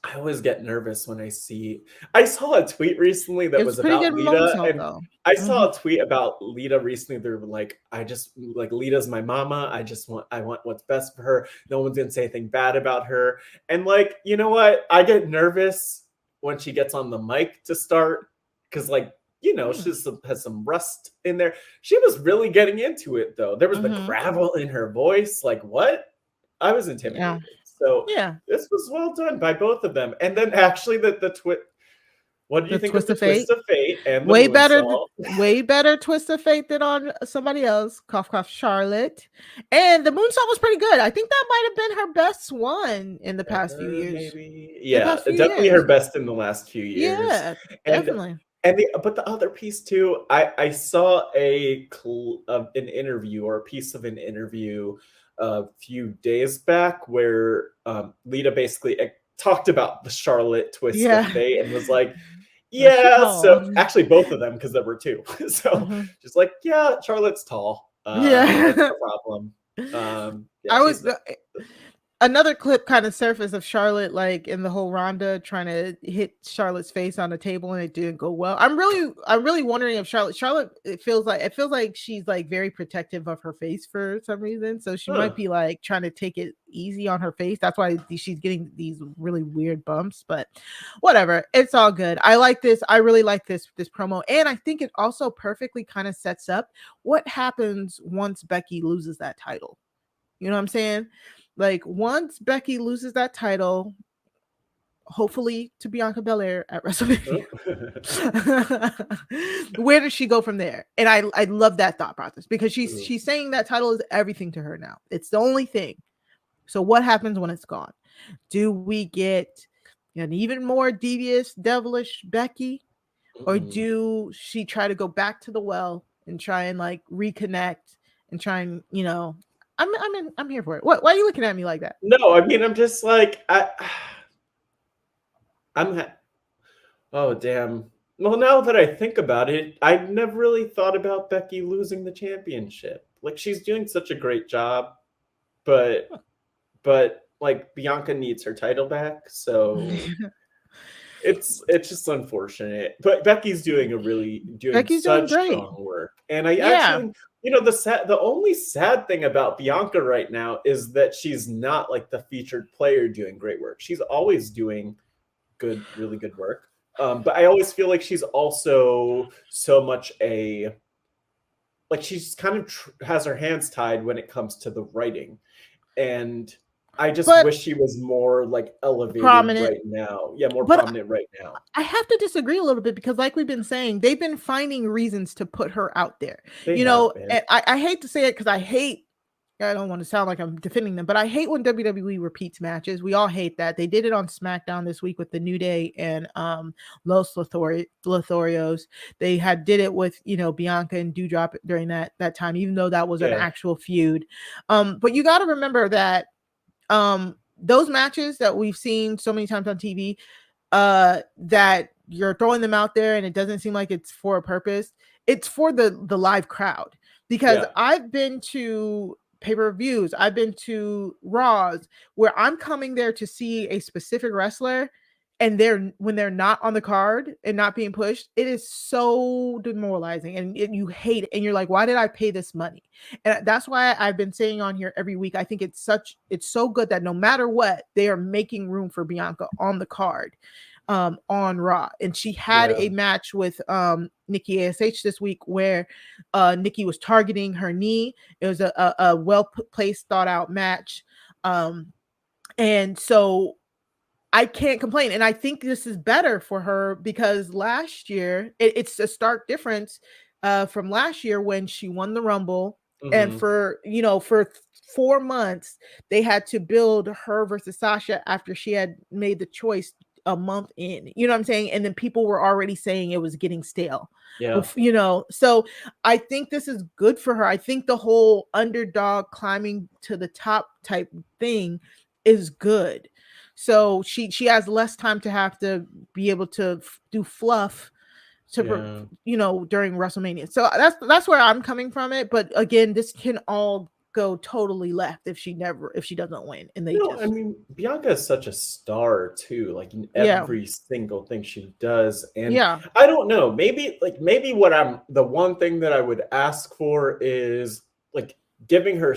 [SPEAKER 3] I always get nervous when I saw a tweet recently that was about Lita, and I saw a tweet about Lita recently. They were like, Lita's my mama. I want what's best for her. No one's gonna say anything bad about her. And like, you know what? I get nervous when she gets on the mic to start, because like, you know, she has some rust in there. She was really getting into it though. There was the gravel in her voice. Like, what? I was intimidated. So this was well done by both of them. And then actually the twist. What do you think of the twist of fate? And
[SPEAKER 2] way better twist of fate than on somebody else. Cough, cough, Charlotte. And the moonsault was pretty good. I think that might have been her best one in the past few years.
[SPEAKER 3] Maybe. Yeah, definitely her best in the last few years.
[SPEAKER 2] Yeah, definitely.
[SPEAKER 3] But the other piece too, I saw an interview or a piece of an interview a few days back where Lita basically talked about the Charlotte twist of fate and was like, so actually both of them, because there were two. So just like, Charlotte's tall. That's the problem.
[SPEAKER 2] Another clip kind of surfaced of Charlotte, like in the whole Ronda trying to hit Charlotte's face on the table, and it didn't go well. I'm really wondering if Charlotte, it feels like she's like very protective of her face for some reason. So she might be like trying to take it easy on her face. That's why she's getting these really weird bumps, but whatever. It's all good. I like this. I really like this promo. And I think it also perfectly kind of sets up what happens once Becky loses that title. You know what I'm saying? Like, once Becky loses that title, hopefully to Bianca Belair at WrestleMania, where does she go from there? And I love that thought process, because she's saying that title is everything to her now. It's the only thing. So what happens when it's gone? Do we get an even more devious, devilish Becky, or do she try to go back to the well and try and like reconnect and try and, you know? I'm here for it. Why are you looking at me like that?
[SPEAKER 3] No, I mean, I'm just like, Oh, damn. Well, now that I think about it, I've never really thought about Becky losing the championship. Like, she's doing such a great job, but like Bianca needs her title back, so it's just unfortunate. But Becky's doing
[SPEAKER 2] Becky's doing
[SPEAKER 3] such
[SPEAKER 2] great.
[SPEAKER 3] strong work. And I
[SPEAKER 2] Yeah.
[SPEAKER 3] actually, the only sad thing about Bianca right now is that she's not like the featured player doing great work. She's always doing really good work. But I always feel like she's also so much she's kind of has her hands tied when it comes to the writing. And I just wish she was more like elevated right now. Yeah, more prominent right now.
[SPEAKER 2] I have to disagree a little bit because, like we've been saying, they've been finding reasons to put her out there. And I hate to say it because I don't want to sound like I'm defending them, but I hate when WWE repeats matches. We all hate that. They did it on SmackDown this week with the New Day and Los Lotharios. They did it with Bianca and Doudrop during that time, even though that was an actual feud. But you got to remember that those matches that we've seen so many times on TV, that you're throwing them out there and it doesn't seem like it's for a purpose. It's for the live crowd, because I've been to pay-per-views, I've been to Raws where I'm coming there to see a specific wrestler, and when they're not on the card and not being pushed, it is so demoralizing, and you hate it, and you're like, why did I pay this money? And that's why I've been saying on here every week, I think it's so good that no matter what, they are making room for Bianca on the card on Raw. And she had a match with Nikki ASH this week where Nikki was targeting her knee. It was a well-placed, thought-out match. And so I can't complain. And I think this is better for her because last year, it's a stark difference from last year when she won the Rumble. Mm-hmm. And for 4 months, they had to build her versus Sasha after she had made the choice a month in, you know what I'm saying? And then people were already saying it was getting stale.
[SPEAKER 3] Yeah.
[SPEAKER 2] So I think this is good for her. I think the whole underdog climbing to the top type thing is good. So she has less time to have to be able to do fluff to during WrestleMania. So that's where I'm coming from it. But again, this can all go totally left if she doesn't win. And
[SPEAKER 3] I mean, Bianca is such a star too, like in every single thing she does. And I don't know, maybe the one thing that I would ask for is like giving her,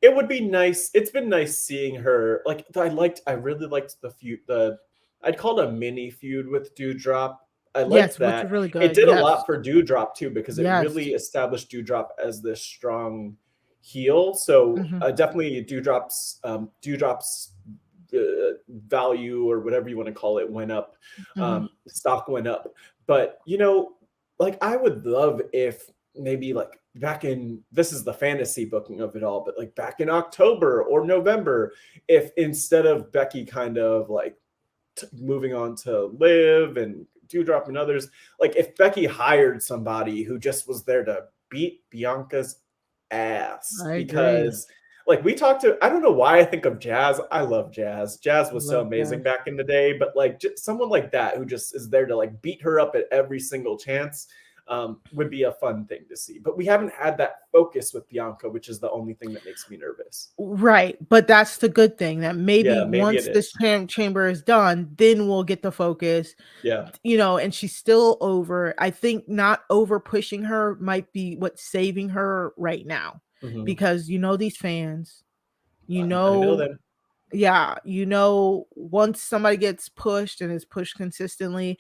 [SPEAKER 3] it would be nice. It's been nice seeing her. Like I really liked the feud, I'd call it a mini feud with Doudrop. I liked that.
[SPEAKER 2] Which was really good.
[SPEAKER 3] It did a lot for Doudrop too, because it really established Doudrop as this strong heel. So definitely Doudrop's value, or whatever you want to call it, went up. Stock went up. But I would love if maybe like this is the fantasy booking of it all, but like back in October or November, if instead of Becky kind of like moving on to Liv and Doudrop and others, like if Becky hired somebody who just was there to beat Bianca's ass. Because like we talked to, I don't know why I think of Jazz. I love Jazz. Jazz was so amazing back in the day, but like just someone like that who just is there to like beat her up at every single chance would be a fun thing to see. But we haven't had that focus with Bianca, which is the only thing that makes me nervous.
[SPEAKER 2] Right. But that's the good thing, that maybe once this chamber is done, then we'll get the focus.
[SPEAKER 3] Yeah.
[SPEAKER 2] And she's still over. I think not over pushing her might be what's saving her right now. Because these fans,
[SPEAKER 3] I know them.
[SPEAKER 2] Yeah, once somebody gets pushed and is pushed consistently,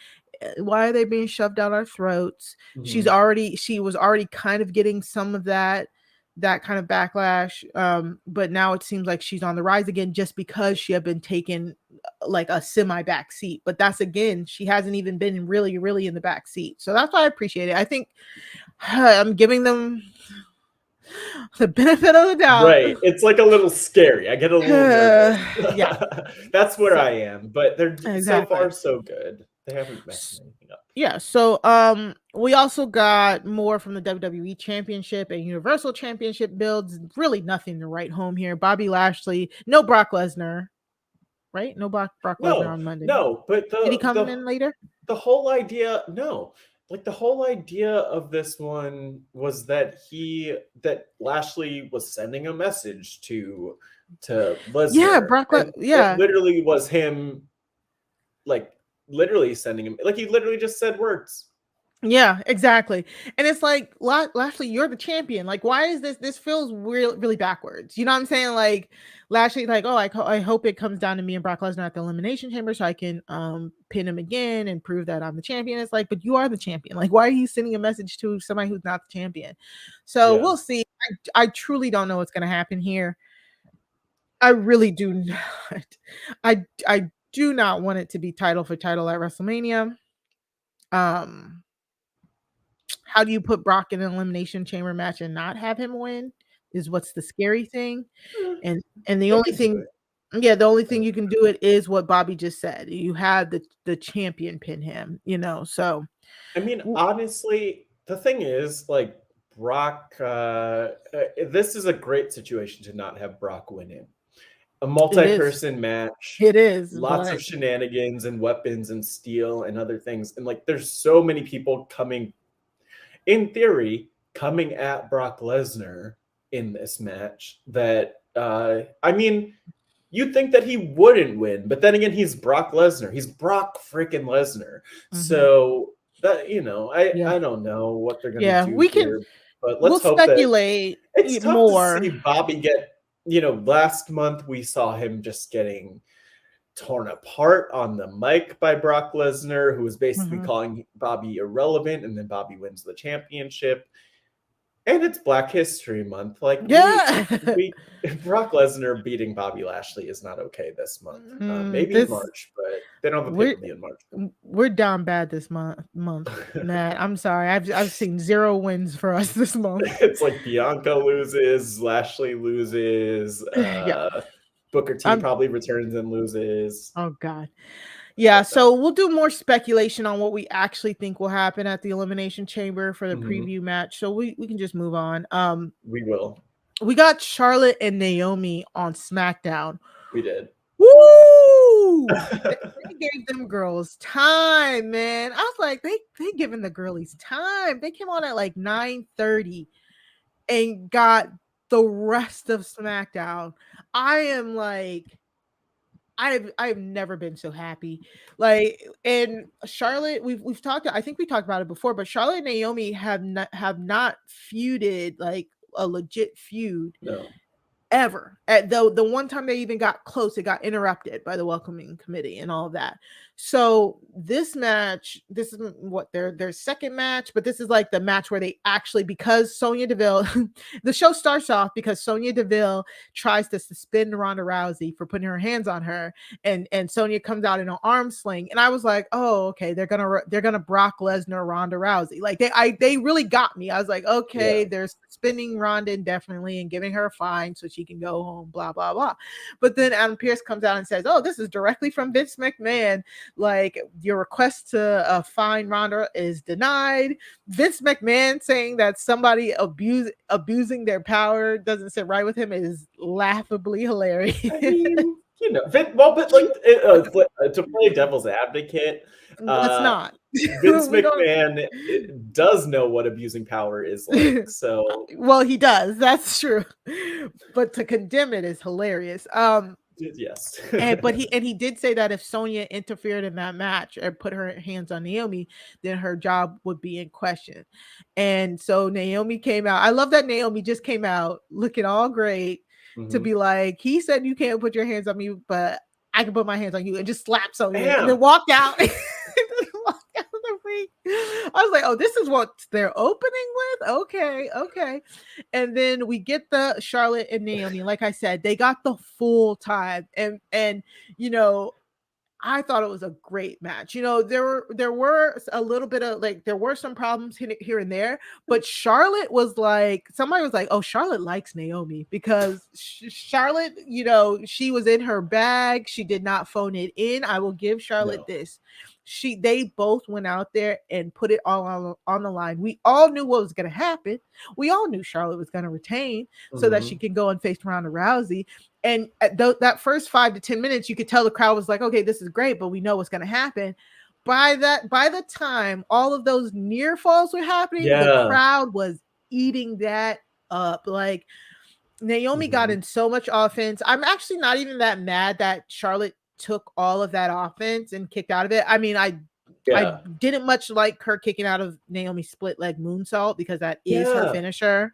[SPEAKER 2] why are they being shoved down our throats? She was already kind of getting some of that kind of backlash, but now it seems like she's on the rise again just because she had been taken like a semi back seat. But that's, again, she hasn't even been really in the back seat. So that's why I appreciate it. I think I'm giving them the benefit of the doubt.
[SPEAKER 3] Right. It's like a little scary. I get a little nervous.
[SPEAKER 2] Yeah.
[SPEAKER 3] That's where I am. But they're so far so good. They haven't messed anything up.
[SPEAKER 2] Yeah. So we also got more from the WWE Championship and Universal Championship builds. Really nothing to write home here. Bobby Lashley, no Brock Lesnar. right? No Brock Lesnar on Monday.
[SPEAKER 3] No, but
[SPEAKER 2] did he come in later?
[SPEAKER 3] The whole idea, like the whole idea of this one was that Lashley was sending a message to Lesnar.
[SPEAKER 2] Yeah, Brock.
[SPEAKER 3] It literally was him, like literally sending him, like he literally just said words.
[SPEAKER 2] Yeah, exactly. And it's like, Lashley, you're the champion. Like, why is this feels really backwards? You know what I'm saying? Like, Lashley, like, oh, I hope it comes down to me and Brock Lesnar at the Elimination Chamber so I can pin him again and prove that I'm the champion. It's like, but you are the champion. Like, why are you sending a message to somebody who's not the champion? So we'll see. I truly don't know what's going to happen here. I really do not. I do not want it to be title for title at WrestleMania. How do you put Brock in an Elimination Chamber match and not have him win is what's the scary thing. And the only thing, the only thing you can do it is what Bobby just said. You have the champion pin him, you know. So
[SPEAKER 3] I mean, honestly, the thing is, like, Brock, this is a great situation to not have Brock win in. A multi-person match.
[SPEAKER 2] It is.
[SPEAKER 3] Lots of shenanigans and weapons and steel and other things. And like, there's so many people coming, in theory, coming at Brock Lesnar in this match that, I mean, you'd think that he wouldn't win, but then again, he's Brock Lesnar. He's Brock freaking Lesnar. So that, you know, I don't know what they're going to do here, but let's hope
[SPEAKER 2] speculate
[SPEAKER 3] that it's tough
[SPEAKER 2] more.
[SPEAKER 3] to see Bobby get, you know, last month we saw him just getting torn apart on the mic by Brock Lesnar, who was basically calling Bobby irrelevant, and then Bobby wins the championship. And it's Black History Month. Like, Brock Lesnar beating Bobby Lashley is not okay this month. Maybe in March, but they don't have a pay-per-view in March.
[SPEAKER 2] We're down bad this month. Matt, I'm sorry. I've seen 0 wins for us this month.
[SPEAKER 3] It's like Bianca loses, Lashley loses, Booker T probably returns and loses.
[SPEAKER 2] Oh God. Yeah, so we'll do more speculation on what we actually think will happen at the Elimination Chamber for the preview match. So we can just move on.
[SPEAKER 3] We will.
[SPEAKER 2] We got Charlotte and Naomi on SmackDown.
[SPEAKER 3] We did.
[SPEAKER 2] Woo! They gave them girls time, man. I was like, they giving the girlies time. They came on at like 9:30 and got the rest of SmackDown. I am like, I've never been so happy. Like, and Charlotte, we've talked, I think we talked about it before, but Charlotte and Naomi have not feuded like a legit feud.
[SPEAKER 3] No.
[SPEAKER 2] Ever. At the one time they even got close, it got interrupted by the welcoming committee and all of that. So this match, this is what their second match, but this is like the match where they actually, because Sonya Deville, the show starts off because Sonya Deville tries to suspend Ronda Rousey for putting her hands on her, and Sonya comes out in an arm sling, and I was like, oh, okay, they're gonna Brock Lesnar Ronda Rousey. Like they really got me. I was like, okay, they're suspending Ronda indefinitely and giving her a fine so she can go home, blah blah blah. But then Adam Pearce comes out and says, oh, this is directly from Vince McMahon. Like, your request to fine Ronda is denied. Vince McMahon saying that somebody abusing their power doesn't sit right with him is laughably hilarious.
[SPEAKER 3] I mean, you know, but like to play devil's advocate,
[SPEAKER 2] let's not.
[SPEAKER 3] Vince McMahon does know what abusing power is like. So,
[SPEAKER 2] well, he does. That's true. But to condemn it is hilarious.
[SPEAKER 3] Yes.
[SPEAKER 2] But he did say that if Sonya interfered in that match or put her hands on Naomi, then her job would be in question. And so Naomi came out. I love that Naomi just came out looking all great to be like, he said you can't put your hands on me, but I can put my hands on you, and just slap Sonya and then walk out. I was like, oh, this is what they're opening with? Okay. And then we get the Charlotte and Naomi. Like I said, they got the full time. And you know, I thought it was a great match. You know, there were a little bit of like, there were some problems here and there, but Charlotte was like, somebody was like, oh, Charlotte likes Naomi because Charlotte, you know, she was in her bag. She did not phone it in. I will give Charlotte this. they both went out there and put it all on the line. We all knew what was going to happen. We all knew Charlotte was going to retain so that she can go and face Ronda Rousey. And at that first 5 to 10 minutes, you could tell the crowd was like, okay, this is great, but we know what's going to happen. By the time all of those near falls were happening, the crowd was eating that up. Like, Naomi got in so much offense. I'm actually not even that mad that Charlotte took all of that offense and kicked out of it. I mean, I didn't much like her kicking out of Naomi's split leg moonsault because that is her finisher.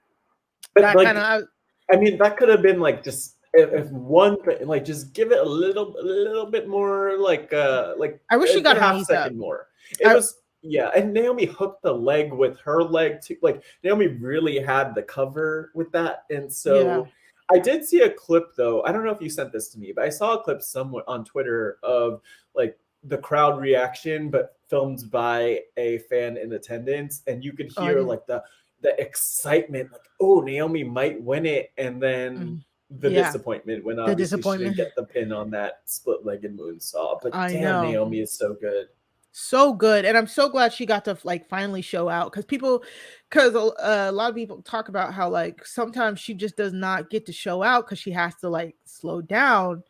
[SPEAKER 3] But that like, I mean, that could have been like just if one like just give it a little bit more like
[SPEAKER 2] I wish she got a half second
[SPEAKER 3] more. It was. Yeah, and Naomi hooked the leg with her leg too. Like, Naomi really had the cover with that. And so I did see a clip, though. I don't know if you sent this to me, but I saw a clip somewhere on Twitter of, like, the crowd reaction, but filmed by a fan in attendance. And you could hear, like, the excitement, like, oh, Naomi might win it. And then the disappointment when obviously she didn't get the pin on that split-legged moonsault. But damn, Naomi is so good.
[SPEAKER 2] So good. And I'm so glad she got to like finally show out because a lot of people talk about how like sometimes she just does not get to show out because she has to like slow down.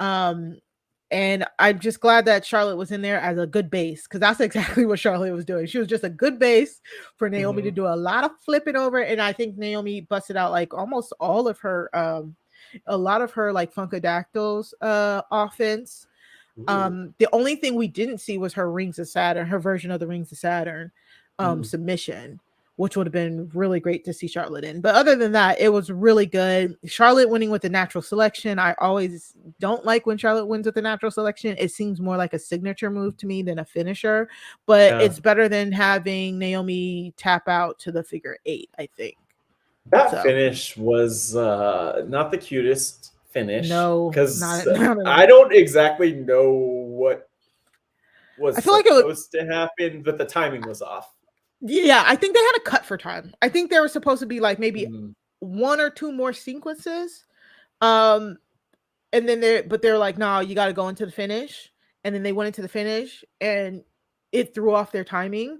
[SPEAKER 2] And I'm just glad that Charlotte was in there as a good base because that's exactly what Charlotte was doing. She was just a good base for Naomi to do a lot of flipping over. And I think Naomi busted out like almost all of her a lot of her like Funkadactyls offense. The only thing we didn't see was her Rings of Saturn, her version of the Rings of Saturn submission, which would have been really great to see Charlotte in. But other than that, it was really good. Charlotte winning with the natural selection. I always don't like when Charlotte wins with the natural selection. It seems more like a signature move to me than a finisher, but it's better than having Naomi tap out to the figure 8, I think.
[SPEAKER 3] That finish was not the cutest finish.
[SPEAKER 2] No,
[SPEAKER 3] because I don't exactly know what was supposed to happen, but the timing was off.
[SPEAKER 2] Yeah, I think they had a cut for time. I think there was supposed to be like maybe 1 or 2 more sequences. And then they're like, no, you got to go into the finish. And then they went into the finish and it threw off their timing.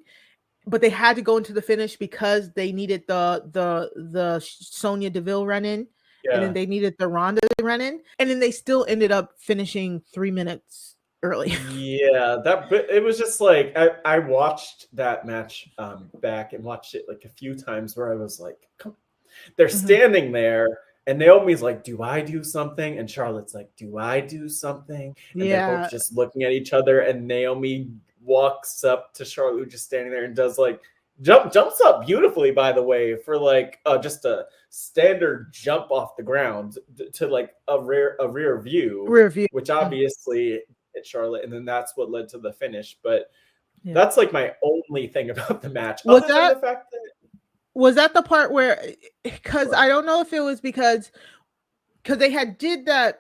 [SPEAKER 2] But they had to go into the finish because they needed the Sonya Deville run in. Yeah. And then they needed the Ronda run in, and then they still ended up finishing 3 minutes early.
[SPEAKER 3] Yeah, it was just like I watched that match back and watched it like a few times where I was like, come. They're standing there, and Naomi's like, "Do I do something?" And Charlotte's like, "Do I do something?" And they're both just looking at each other, and Naomi walks up to Charlotte, who's just standing there, and does like jumps up beautifully, by the way, for like just a standard jump off the ground to like a rear view, which obviously hit Charlotte, and then that's what led to the finish. But that's like my only thing about the match.
[SPEAKER 2] Was that the part where, because I don't know if it was because they had did that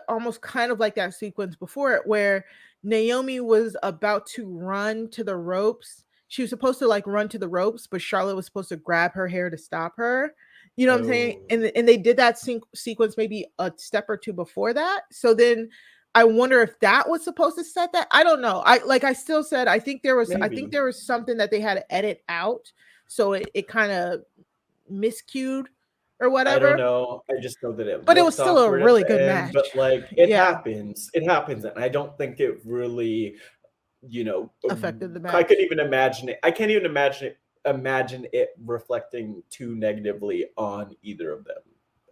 [SPEAKER 2] almost kind of like that sequence before it where Naomi was about to run to the ropes. She was supposed to like run to the ropes, but Charlotte was supposed to grab her hair to stop her. You know what I'm saying? And they did that sequence maybe a step or 2 before that. So then I wonder if that was supposed to set that. I don't know. I still said I think there was something that they had to edit out, so it kind of miscued or whatever.
[SPEAKER 3] I don't know. I just know that
[SPEAKER 2] it was still a really good match.
[SPEAKER 3] But like it happens. It happens, and I don't think it really,
[SPEAKER 2] affected the match.
[SPEAKER 3] I couldn't even imagine it. I can't even imagine it reflecting too negatively on either of them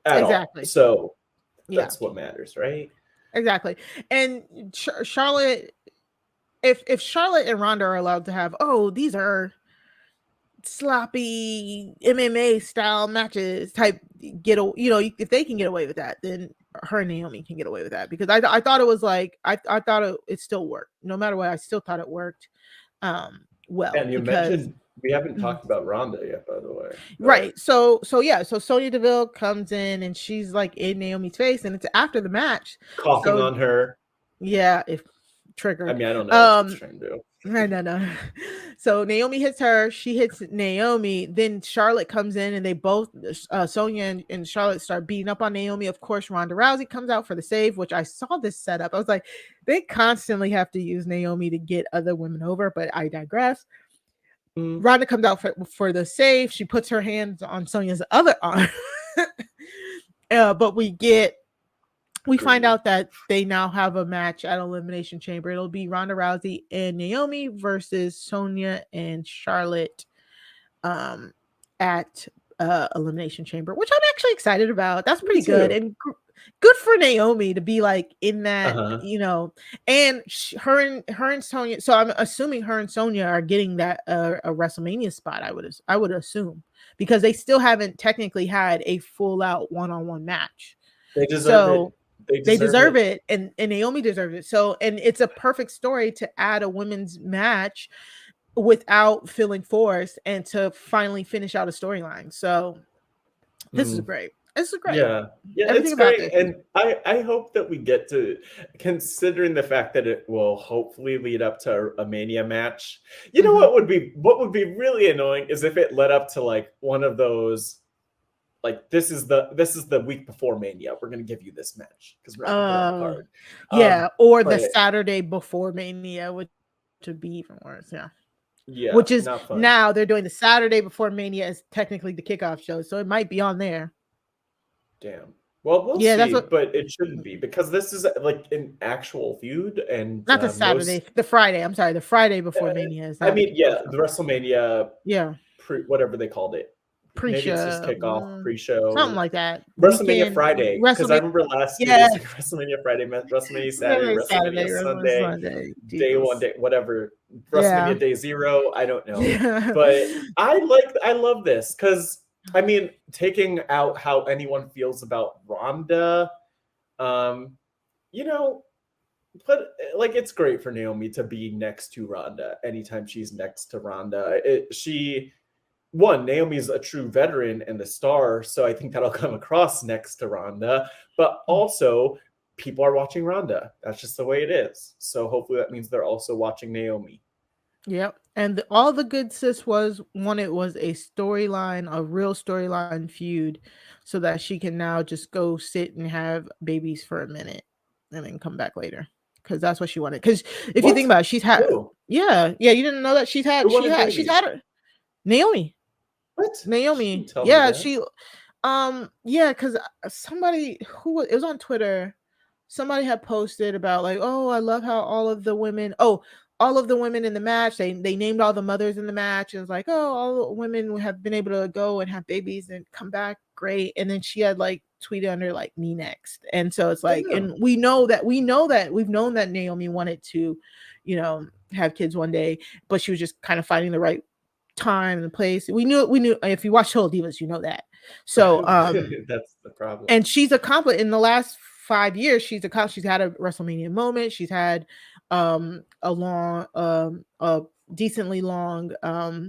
[SPEAKER 3] at all. So that's what matters, right?
[SPEAKER 2] Exactly. And Charlotte, if Charlotte and Ronda are allowed to have, these are sloppy MMA style matches type, if they can get away with that, then her and Naomi can get away with that, because I thought it was like I thought it still worked. No matter what, I still thought it worked well.
[SPEAKER 3] And you mentioned we haven't talked about Ronda yet, by the way.
[SPEAKER 2] Right. So Sonya Deville comes in and she's like in Naomi's face, and it's after the match,
[SPEAKER 3] coughing on her.
[SPEAKER 2] Yeah, if triggered.
[SPEAKER 3] I mean, I don't know what she's trying to do.
[SPEAKER 2] No. So Naomi hits her. She hits Naomi. Then Charlotte comes in, and they both, Sonya and Charlotte, start beating up on Naomi. Of course, Ronda Rousey comes out for the save, which I saw this setup. I was like, they constantly have to use Naomi to get other women over, but I digress. Ronda comes out for the save. She puts her hands on Sonya's other arm. But we find out that they now have a match at Elimination Chamber. It'll be Ronda Rousey and Naomi versus Sonya and Charlotte at Elimination Chamber, which I'm actually excited about. That's pretty good. And good for Naomi to be like in that, you know, and her and Sonya. So I'm assuming her and Sonya are getting that a WrestleMania spot. I would assume, because they still haven't technically had a full out one-on-one match.
[SPEAKER 3] They deserve it.
[SPEAKER 2] They deserve it, and Naomi deserves it. So, and it's a perfect story to add a women's match without feeling forced and to finally finish out a storyline. So this is great. This is great.
[SPEAKER 3] Yeah,
[SPEAKER 2] Everything
[SPEAKER 3] it's
[SPEAKER 2] about
[SPEAKER 3] great.
[SPEAKER 2] this.
[SPEAKER 3] And I hope that we get to, considering the fact that it will hopefully lead up to a Mania match. You know what would be really annoying is if it led up to like one of those, like this is the week before Mania. We're gonna give you this match because we're on the card.
[SPEAKER 2] Yeah, or the Saturday before Mania, which would be even worse. Yeah, which is now they're doing the Saturday before Mania is technically the kickoff show, so it might be on there.
[SPEAKER 3] Damn. Well, we'll see, but it shouldn't be, because this is like an actual feud, and
[SPEAKER 2] not the Saturday, the Friday. I'm sorry, the Friday before Mania is.
[SPEAKER 3] I mean, the WrestleMania.
[SPEAKER 2] Yeah.
[SPEAKER 3] Whatever they called it.
[SPEAKER 2] Pre-show.
[SPEAKER 3] Maybe it's just kickoff, pre-show,
[SPEAKER 2] something like that.
[SPEAKER 3] WrestleMania Friday, because I remember last year it was like WrestleMania Friday, WrestleMania Saturday, WrestleMania Sunday, day one, day whatever, WrestleMania Day 0. I don't know, but I love this because I mean, taking out how anyone feels about Ronda, you know, but like it's great for Naomi to be next to Ronda. Anytime she's next to Ronda, Naomi's a true veteran and the star, so I think that'll come across next to Ronda. But also, people are watching Ronda. That's just the way it is. So hopefully that means they're also watching Naomi.
[SPEAKER 2] Yep. And all the good sis was, one, it was a storyline, a real storyline feud, so that she can now just go sit and have babies for a minute and then come back later. Because that's what she wanted. Because if you think about it, she's had, you didn't know that she's had her. Naomi.
[SPEAKER 3] What?
[SPEAKER 2] Naomi. Yeah, because somebody it was on Twitter. Somebody had posted about like, oh, I love how all of the women in the match, they named all the mothers in the match. It was like, oh, all the women have been able to go and have babies and come back. Great. And then she had like tweeted under like me next. And so it's like, and we've known that Naomi wanted to, you know, have kids one day, but she was just kind of finding the right time and place. We knew if you watch Total Divas, you know that. So
[SPEAKER 3] that's the problem.
[SPEAKER 2] And she's accomplished in the last 5 years. She's had a WrestleMania moment. She's had a decently long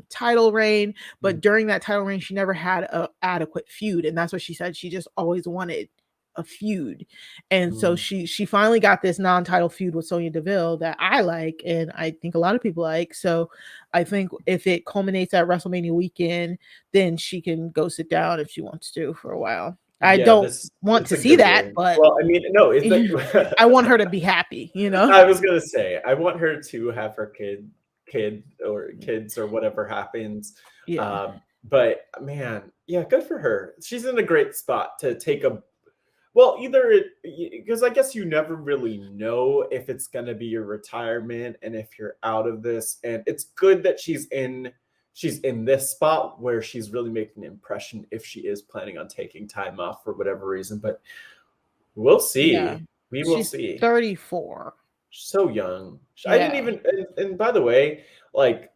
[SPEAKER 2] title reign, but during that title reign, she never had an adequate feud, and that's what she said. She just always wanted a feud, and so she finally got this non-title feud with Sonya Deville that I like, and I think a lot of people like. So I think if it culminates at WrestleMania weekend, then she can go sit down if she wants to for a while. I don't want to see that, but
[SPEAKER 3] well, I mean, no,
[SPEAKER 2] I want her to be happy, you know.
[SPEAKER 3] I was gonna say I want her to have her kids or whatever happens. But man, good for her. She's in a great spot to take because I guess you never really know if it's gonna be your retirement and if you're out of this, and it's good that she's in this spot where she's really making an impression if she is planning on taking time off for whatever reason. But we'll see.
[SPEAKER 2] Yeah.
[SPEAKER 3] We will see.
[SPEAKER 2] 34.
[SPEAKER 3] So young. I didn't even, and by the way, like,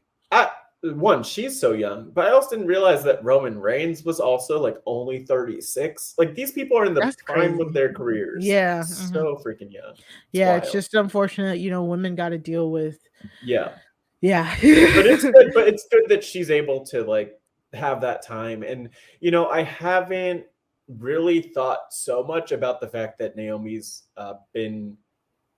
[SPEAKER 3] she's so young, but I also didn't realize that Roman Reigns was also like only 36. Like, these people are in the prime of their careers.
[SPEAKER 2] Yeah.
[SPEAKER 3] So freaking young.
[SPEAKER 2] It's just unfortunate, you know, women got to deal with.
[SPEAKER 3] Yeah.
[SPEAKER 2] But
[SPEAKER 3] it's good that she's able to like have that time. And you know, I haven't really thought so much about the fact that Naomi's been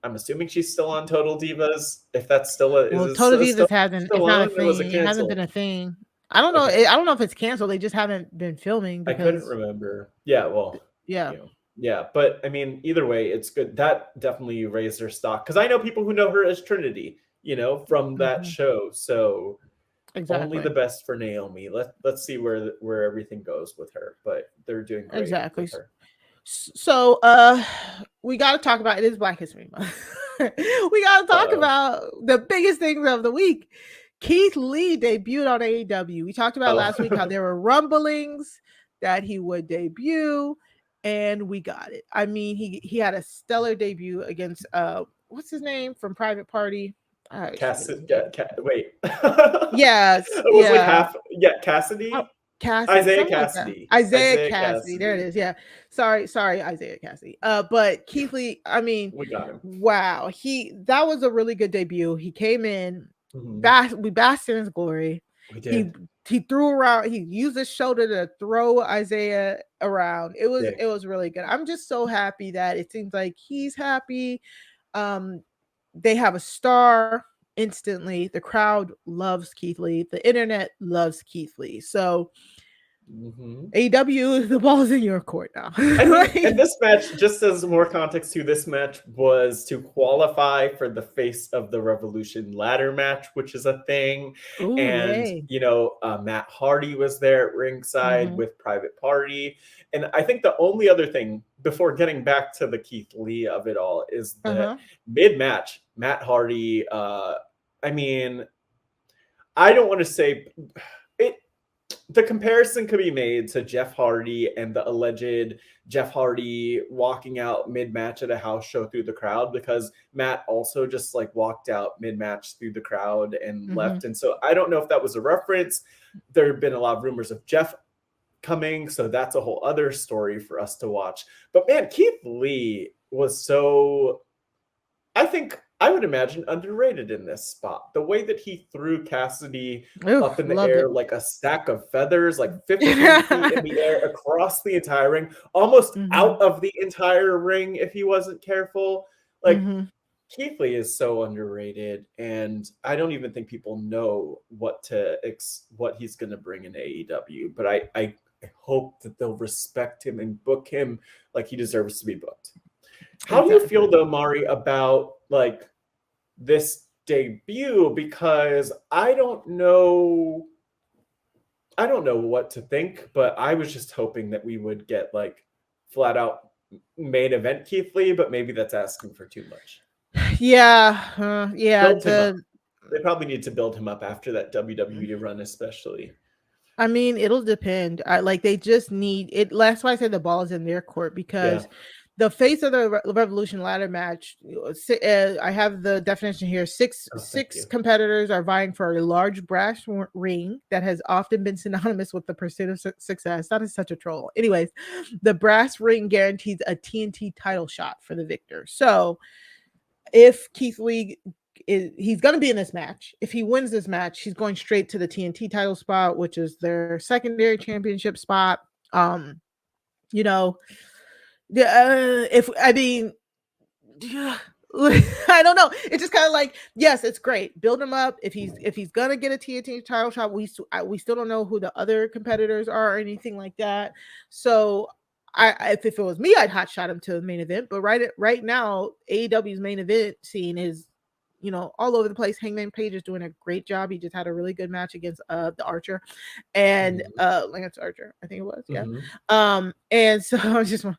[SPEAKER 3] I'm assuming she's still on Total Divas. If that's still
[SPEAKER 2] Total Divas hasn't. It's not a thing.
[SPEAKER 3] Was
[SPEAKER 2] It hasn't been a thing. I don't know.
[SPEAKER 3] Okay.
[SPEAKER 2] I don't know if it's canceled. They just haven't been filming. Because,
[SPEAKER 3] I couldn't remember. Yeah. Well.
[SPEAKER 2] Yeah.
[SPEAKER 3] You know, yeah. But I mean, either way, it's good. That definitely raised her stock because I know people who know her as Trinity. You know, from that show. So. Exactly. Only the best for Naomi. Let's see where everything goes with her, but they're doing great.
[SPEAKER 2] Exactly.
[SPEAKER 3] With her.
[SPEAKER 2] So we got to talk about it is Black History Month. We got to talk about the biggest things of the week. Keith Lee debuted on AEW. We talked about last week how there were rumblings that he would debut, and we got it. I mean, he had a stellar debut against what's his name from Private Party.
[SPEAKER 3] Cassidy. Wait.
[SPEAKER 2] Yes.
[SPEAKER 3] It was like half. Yeah, Cassidy.
[SPEAKER 2] Cassidy.
[SPEAKER 3] Isaiah Cassidy.
[SPEAKER 2] Like Isaiah Cassidy. There it is. Yeah. Sorry, Isaiah Cassidy. But Keith Lee, I mean,
[SPEAKER 3] we got him.
[SPEAKER 2] Wow. That was a really good debut. He came in, we basked in his glory.
[SPEAKER 3] We did.
[SPEAKER 2] He threw around, he used his shoulder to throw Isaiah around. It was really good. I'm just so happy that it seems like he's happy. They have a star instantly. The crowd loves Keith Lee. The internet loves Keith Lee. So AEW, the ball's in your court now.
[SPEAKER 3] And this match, just as more context to this match, was to qualify for the Face of the Revolution ladder match, which is a thing.
[SPEAKER 2] Ooh,
[SPEAKER 3] and, you know, Matt Hardy was there at ringside with Private Party. And I think the only other thing, before getting back to the Keith Lee of it all, is that mid-match, Matt Hardy, I mean, I don't want to say... The comparison could be made to Jeff Hardy and the alleged Jeff Hardy walking out mid-match at a house show through the crowd, because Matt also just like walked out mid-match through the crowd and left. And so I don't know if that was a reference. There have been a lot of rumors of Jeff coming, so that's a whole other story for us to watch. But man, Keith Lee was so, I think, I would imagine, underrated in this spot. The way that he threw Cassidy up in the air like a stack of feathers, like 50 feet in the air across the entire ring, almost out of the entire ring if he wasn't careful. Like, Keith Lee is so underrated, and I don't even think people know what he's going to bring in AEW. But I hope that they'll respect him and book him like he deserves to be booked. How do you feel, though, Mari, about like this debut? Because I don't know what to think, but I was just hoping that we would get like flat out main event Keith Lee, but maybe that's asking for too much.
[SPEAKER 2] Yeah.
[SPEAKER 3] They probably need to build him up after that WWE run, especially.
[SPEAKER 2] I mean, it'll depend. They just need it. That's why I said the ball is in their court, because the Face of the Revolution ladder match, I have the definition here. Six competitors are vying for a large brass ring that has often been synonymous with the pursuit of success. That is such a troll. Anyways, the brass ring guarantees a TNT title shot for the victor. So if Keith Lee he's going to be in this match. If he wins this match, he's going straight to the TNT title spot, which is their secondary championship spot. You know, I don't know. It's just kind of like, yes, it's great. Build him up. If he's gonna get a TNT title shot, we still don't know who the other competitors are or anything like that. So if it was me, I'd hot shot him to the main event. But right now, AEW's main event scene is, you know, all over the place. Hangman Page is doing a great job. He just had a really good match against the Archer and Lance Archer, I think it was. Yeah. And so I was just, that's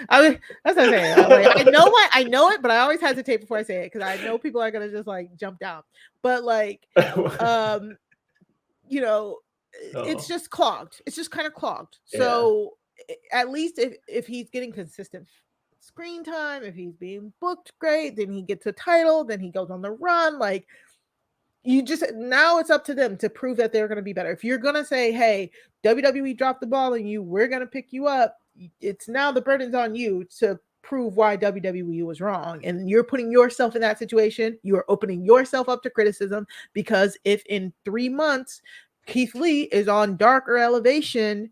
[SPEAKER 2] what I'm saying. I know it, but I always hesitate before I say it, because I know people are gonna just like jump down. But like, you know, it's just clogged. It's just kind of clogged. So at least if he's getting consistent screen time, if he's being booked great, then he gets a title, then he goes on the run. Like, now it's up to them to prove that they're going to be better. If you're going to say, hey, WWE dropped the ball on you, we're going to pick you up, it's now the burden's on you to prove why WWE was wrong. And you're putting yourself in that situation. You are opening yourself up to criticism, because if in 3 months Keith Lee is on Dark or Elevation,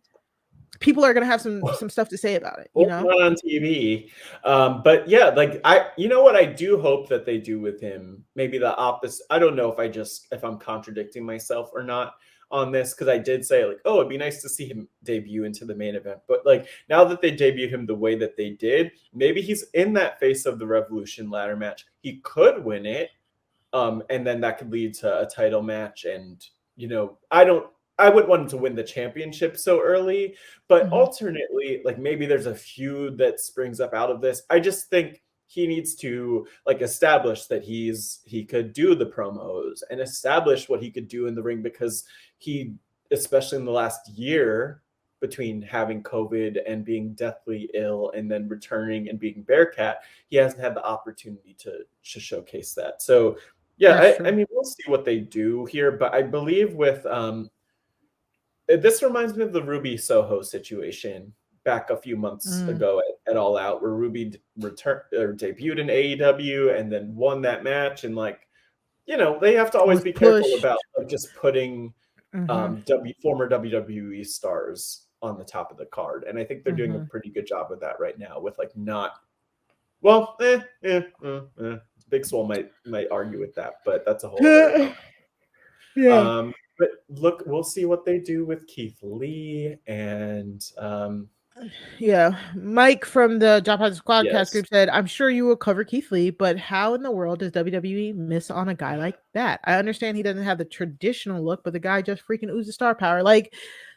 [SPEAKER 2] people are gonna have some stuff to say about it, you know,
[SPEAKER 3] not on TV. But yeah, like you know what I do hope that they do with him, maybe the opposite. I don't know if I'm contradicting myself or not on this, because I did say like, oh, it'd be nice to see him debut into the main event. But like now that they debuted him the way that they did, maybe he's in that face of the Revolution ladder match. He could win it, and then that could lead to a title match. And you know, I wouldn't want him to win the championship so early, but alternately, like maybe there's a feud that springs up out of this. I just think he needs to like establish that he could do the promos and establish what he could do in the ring, because he, especially in the last year between having COVID and being deathly ill and then returning and being Bearcat, he hasn't had the opportunity to showcase that. So yeah, I mean, we'll see what they do here, but I believe with this reminds me of the Ruby Soho situation back a few months ago at All Out, where Ruby debuted in AEW and then won that match. And like, you know, they have to always be careful about like, just putting former WWE stars on the top of the card. And I think they're doing a pretty good job of that right now with like not, well, Big Swole might argue with that, but that's a whole other
[SPEAKER 2] yeah.
[SPEAKER 3] But look, we'll see what they do with Keith Lee and
[SPEAKER 2] yeah. Mike from the Job House Squadcast group said, I'm sure you will cover Keith Lee, but how in the world does WWE miss on a guy like that? I understand he doesn't have the traditional look, but the guy just freaking oozes star power. Like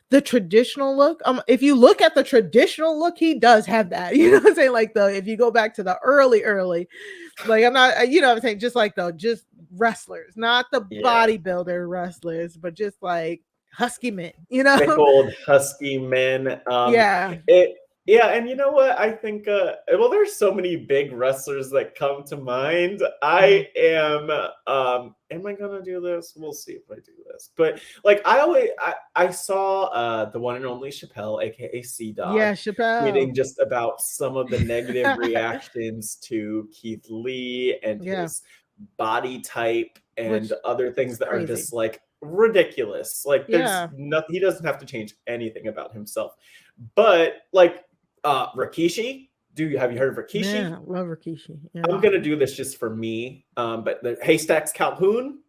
[SPEAKER 2] the traditional look, if you look at the traditional look, he does have that. You know what I'm saying? Like if you go back to the early, like I'm not, you know what I'm saying? Just like just wrestlers, not the bodybuilder wrestlers, but just like husky men, you know,
[SPEAKER 3] big old husky men. And you know what? I think well, there's so many big wrestlers that come to mind. I am I gonna do this? We'll see if I do this. But like I saw the one and only Chappelle, aka C-Dog,
[SPEAKER 2] Chappelle,
[SPEAKER 3] tweeting just about some of the negative reactions to Keith Lee and his body type and other things that are just like ridiculous. Like there's nothing, he doesn't have to change anything about himself. But like Rikishi, have you heard of Rikishi?
[SPEAKER 2] Yeah, love Rikishi. Yeah.
[SPEAKER 3] I'm gonna do this just for me. But the Haystacks Calhoun,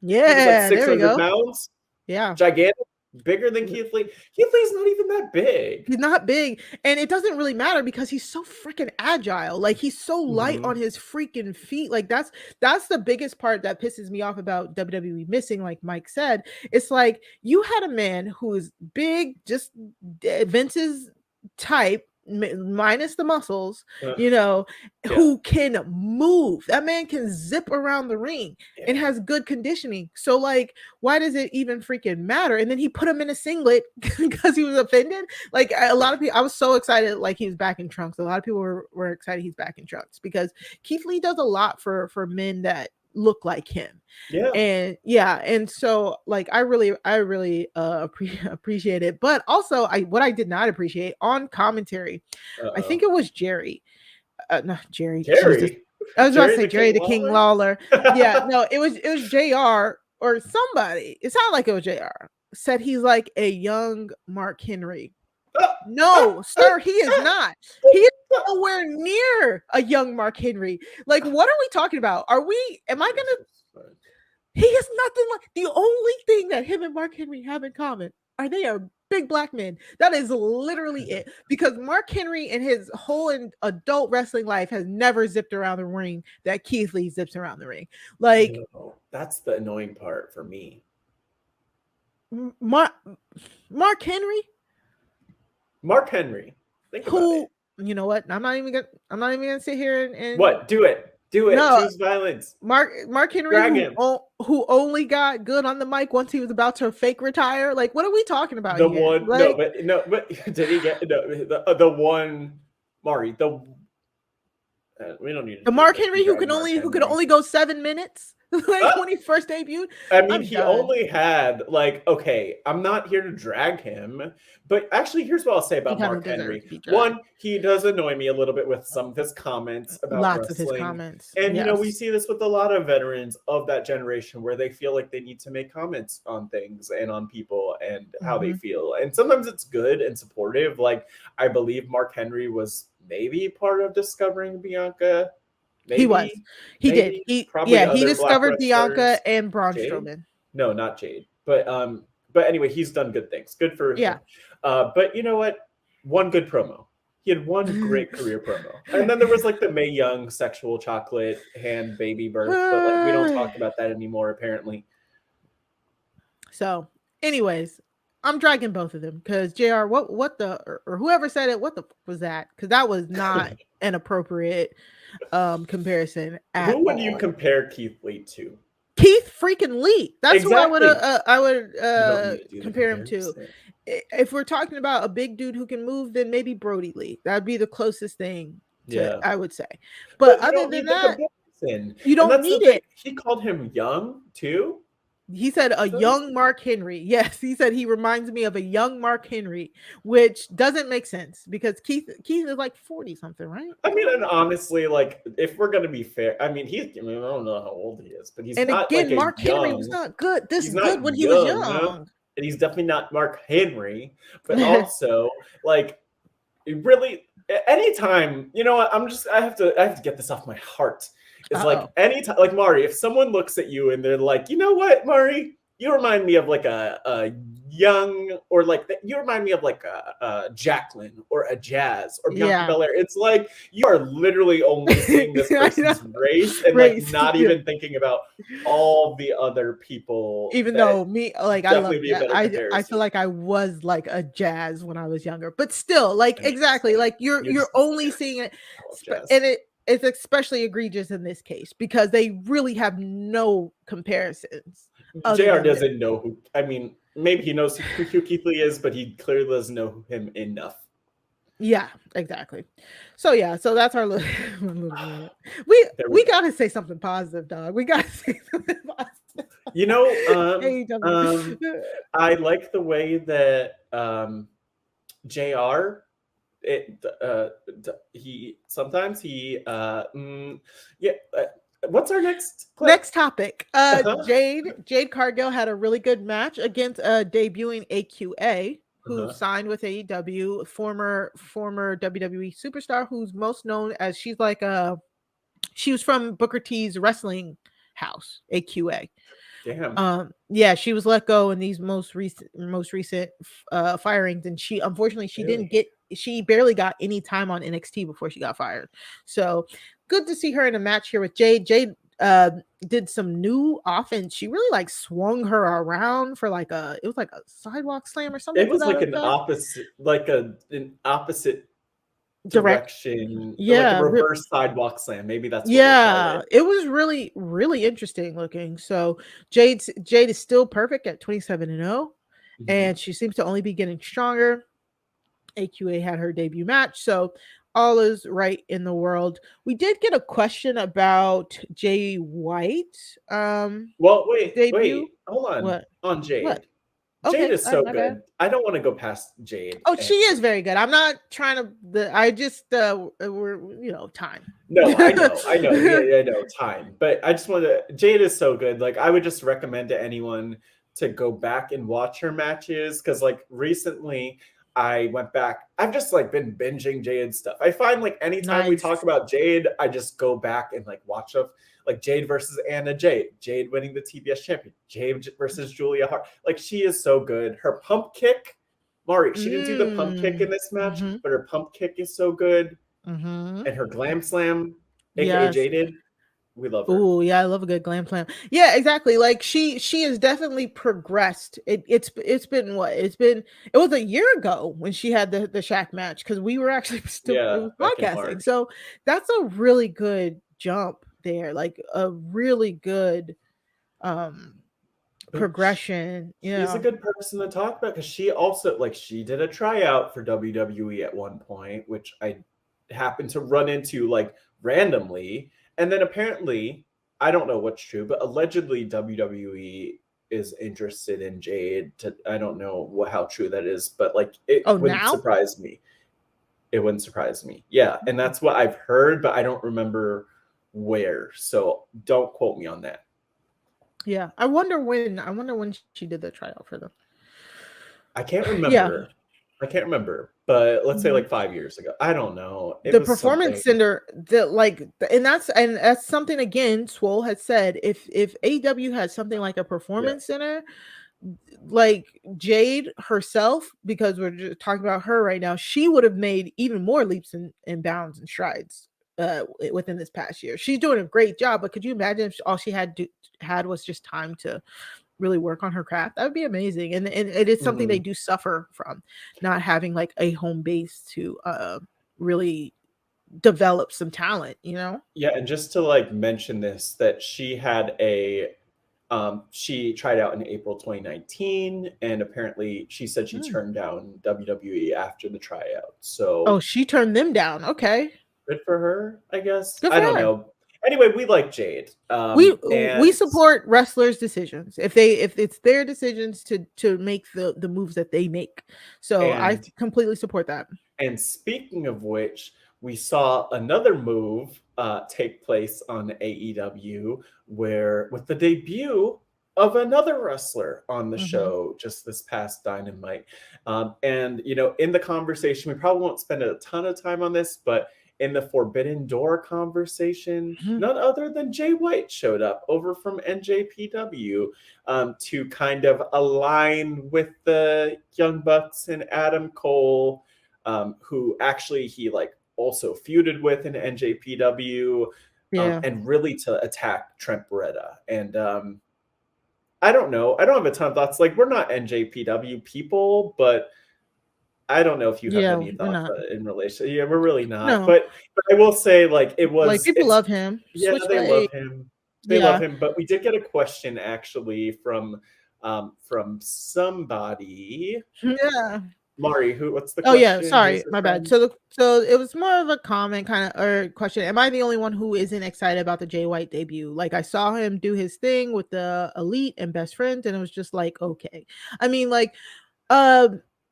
[SPEAKER 2] yeah,
[SPEAKER 3] like 600 pounds, gigantic, bigger than Keith Lee. Keith Lee's not even that big.
[SPEAKER 2] He's not big, and it doesn't really matter because he's so freaking agile. Like he's so light on his freaking feet. Like that's the biggest part that pisses me off about WWE missing. Like Mike said, it's like you had a man who is big, just Vince's type, minus the muscles, you know, who can move. That man can zip around the ring and has good conditioning. So like, why does it even freaking matter? And then he put him in a singlet because he was offended. Like a lot of people, I was so excited like he was back in trunks. A lot of people were excited he's back in trunks because Keith Lee does a lot for men that look like him. And so like I really appreciate it. But also what I did not appreciate on commentary, I think it was Jerry. No, Jerry. I was about to say Jerry the King Lawler. No, it was JR or somebody. It sounded like it was JR. Said he's like a young Mark Henry. No, sir, he is not. He is nowhere near a young Mark Henry. Like, what are we talking about? He is nothing like, the only thing that him and Mark Henry have in common are they are big black men. That is literally it. Because Mark Henry in his whole adult wrestling life has never zipped around the ring that Keith Lee zips around the ring. Like,
[SPEAKER 3] that's the annoying part for me.
[SPEAKER 2] Mark Henry.
[SPEAKER 3] Think about it.
[SPEAKER 2] You know what? I'm not even gonna sit here and
[SPEAKER 3] what? Do it. No. Choose violence.
[SPEAKER 2] Mark Henry, who only got good on the mic once he was about to fake retire. Like, what are we talking about?
[SPEAKER 3] But did he get the one Mari? We don't need
[SPEAKER 2] the Mark Henry who could only go 7 minutes. Like when he first debuted.
[SPEAKER 3] I mean, he only had like, okay, I'm not here to drag him, but actually, here's what I'll say about Mark Henry. One, he does annoy me a little bit with some of his comments about
[SPEAKER 2] lots of his
[SPEAKER 3] wrestling.
[SPEAKER 2] comments.
[SPEAKER 3] And you know, we see this with a lot of veterans of that generation where they feel like they need to make comments on things and on people and how they feel. And sometimes it's good and supportive. Like, I believe Mark Henry was maybe part of discovering Bianca. Maybe,
[SPEAKER 2] he was. He did. He discovered Bianca and Braun Strowman.
[SPEAKER 3] No, not Jade. But anyway, he's done good things. Good for him. But you know what? One good promo. He had one great career promo. And then there was like the Mae Young sexual chocolate hand baby birth, but like we don't talk about that anymore apparently.
[SPEAKER 2] So, anyways, I'm dragging both of them because JR, what the or whoever said it, what the was that? Because that was not an appropriate comparison.
[SPEAKER 3] Who would you compare Keith Lee to?
[SPEAKER 2] Keith freaking Lee. That's who I would compare him to. If we're talking about a big dude who can move, then maybe Brody Lee. That'd be the closest thing I would say. But other than that, you don't need it.
[SPEAKER 3] He called him young too.
[SPEAKER 2] He said a young Mark Henry. Yes, he said he reminds me of a young Mark Henry, which doesn't make sense because Keith is like 40 something, right?
[SPEAKER 3] I mean, and honestly, like if we're gonna be fair, I mean, I don't know how old he is, but he's not like
[SPEAKER 2] Mark Henry was not good. This is good when he was young,
[SPEAKER 3] and he's definitely not Mark Henry. But also, like, it really, anytime, you know what? I have to get this off my heart. It's like anytime, like Mari, if someone looks at you and they're like, you know what, Mari, you remind me of like a young, or like you remind me of like a Jacqueline or a Jazz or Bianca Belair. It's like you are literally only seeing this person's race and like not even thinking about all the other people.
[SPEAKER 2] Even though me, like I feel like I was like a Jazz when I was younger, but still, like exactly, like you're only seeing it, and it's especially egregious in this case because they really have no comparisons.
[SPEAKER 3] JR doesn't know who. I mean, maybe he knows who Keith Lee is, but he clearly doesn't know him enough.
[SPEAKER 2] Yeah, exactly. So that's our little. We gotta say something positive, dog. We gotta say something positive.
[SPEAKER 3] You know, I like the way that JR. What's our next
[SPEAKER 2] topic? Jade Cargill had a really good match against debuting AQA, who signed with AEW, former WWE superstar who's most known as she was from Booker T's wrestling house, AQA.
[SPEAKER 3] Damn.
[SPEAKER 2] She was let go in these most recent firings, and she barely got any time on NXT before she got fired. So good to see her in a match here with Jade. Jade did some new offense. She really like swung her around for it was like a sidewalk slam or something.
[SPEAKER 3] It was like an opposite direction, like a reverse sidewalk slam. Maybe that's what
[SPEAKER 2] it was really, really interesting looking. So Jade is still perfect at 27-0, and she seems to only be getting stronger. AQA had her debut match, so all is right in the world. We did get a question about Jay White.
[SPEAKER 3] Well, wait, hold on.
[SPEAKER 2] What?
[SPEAKER 3] On Jade.
[SPEAKER 2] What?
[SPEAKER 3] Jade is so good. I don't want to go past Jade.
[SPEAKER 2] Oh, she is very good. I'm not trying to. I just we're time.
[SPEAKER 3] No, I know. Yeah, I know time. But I just want to. Jade is so good. Like I would just recommend to anyone to go back and watch her matches because like recently I went back. I've just like been binging Jade stuff. I find like anytime we talk about Jade, I just go back and like watch stuff. Like Jade versus Anna Jade winning the TBS champion, Jade versus Julia Hart. Like she is so good. Her pump kick, Mari, she didn't do the pump kick in this match, but her pump kick is so good. And her glam slam, aka Jaded, we love her.
[SPEAKER 2] Oh yeah, I love a good glam slam. Yeah, exactly. Like she has definitely progressed. It was a year ago when she had the Shaq match because we were actually still podcasting. So that's a really good jump there, like a really good progression.
[SPEAKER 3] She's a good person to talk about because she also she did a tryout for WWE at one point, which I happened to run into like randomly, and then apparently I don't know what's true, but allegedly WWE is interested in Jade. I don't know how true that is, but like it wouldn't surprise me. It wouldn't surprise me. Yeah, and that's what I've heard, but I don't remember where. So don't quote me on that.
[SPEAKER 2] Yeah, I wonder when she did the tryout for them.
[SPEAKER 3] I can't remember. Yeah. I can't remember, but let's say like 5 years ago. I don't know.
[SPEAKER 2] The performance center, and that's something again. Swole had said if AEW had something like a performance center, like Jade herself, because we're just talking about her right now, she would have made even more leaps and bounds and strides within this past year. She's doing a great job, but could you imagine if all she had was just time to really work on her craft? That would be amazing. And it is something they do suffer from, not having like a home base to really develop some talent, you know?
[SPEAKER 3] Yeah, and just to like mention this, that she had she tried out in April 2019, and apparently she said she turned down WWE after the tryout. So
[SPEAKER 2] she turned them down. Okay,
[SPEAKER 3] good for her, I guess. I don't know. Anyway, we like Jade.
[SPEAKER 2] We support wrestlers' decisions if it's their decisions to make the moves that they make. So I completely support that.
[SPEAKER 3] And speaking of which, we saw another move take place on AEW with the debut of another wrestler on the show just this past Dynamite. And, you know, in the conversation, we probably won't spend a ton of time on this, but in the Forbidden Door conversation, none other than Jay White showed up over from NJPW to kind of align with the Young Bucks and Adam Cole, who actually he like also feuded with in NJPW, and really to attack Trent Beretta. And I don't know. I don't have a ton of thoughts. Like, we're not NJPW people, but I don't know if you have any thoughts in relation. Yeah, we're really not. No. But I will say, like, it was
[SPEAKER 2] like people love him.
[SPEAKER 3] Yeah, they love him. They love him. But we did get a question actually from somebody.
[SPEAKER 2] Yeah.
[SPEAKER 3] Mari, what's the question?
[SPEAKER 2] Oh yeah, sorry, my bad. So it was more of a comment kind of or question. Am I the only one who isn't excited about the Jay White debut? Like, I saw him do his thing with the Elite and Best Friends, and it was just like, okay. I mean, like,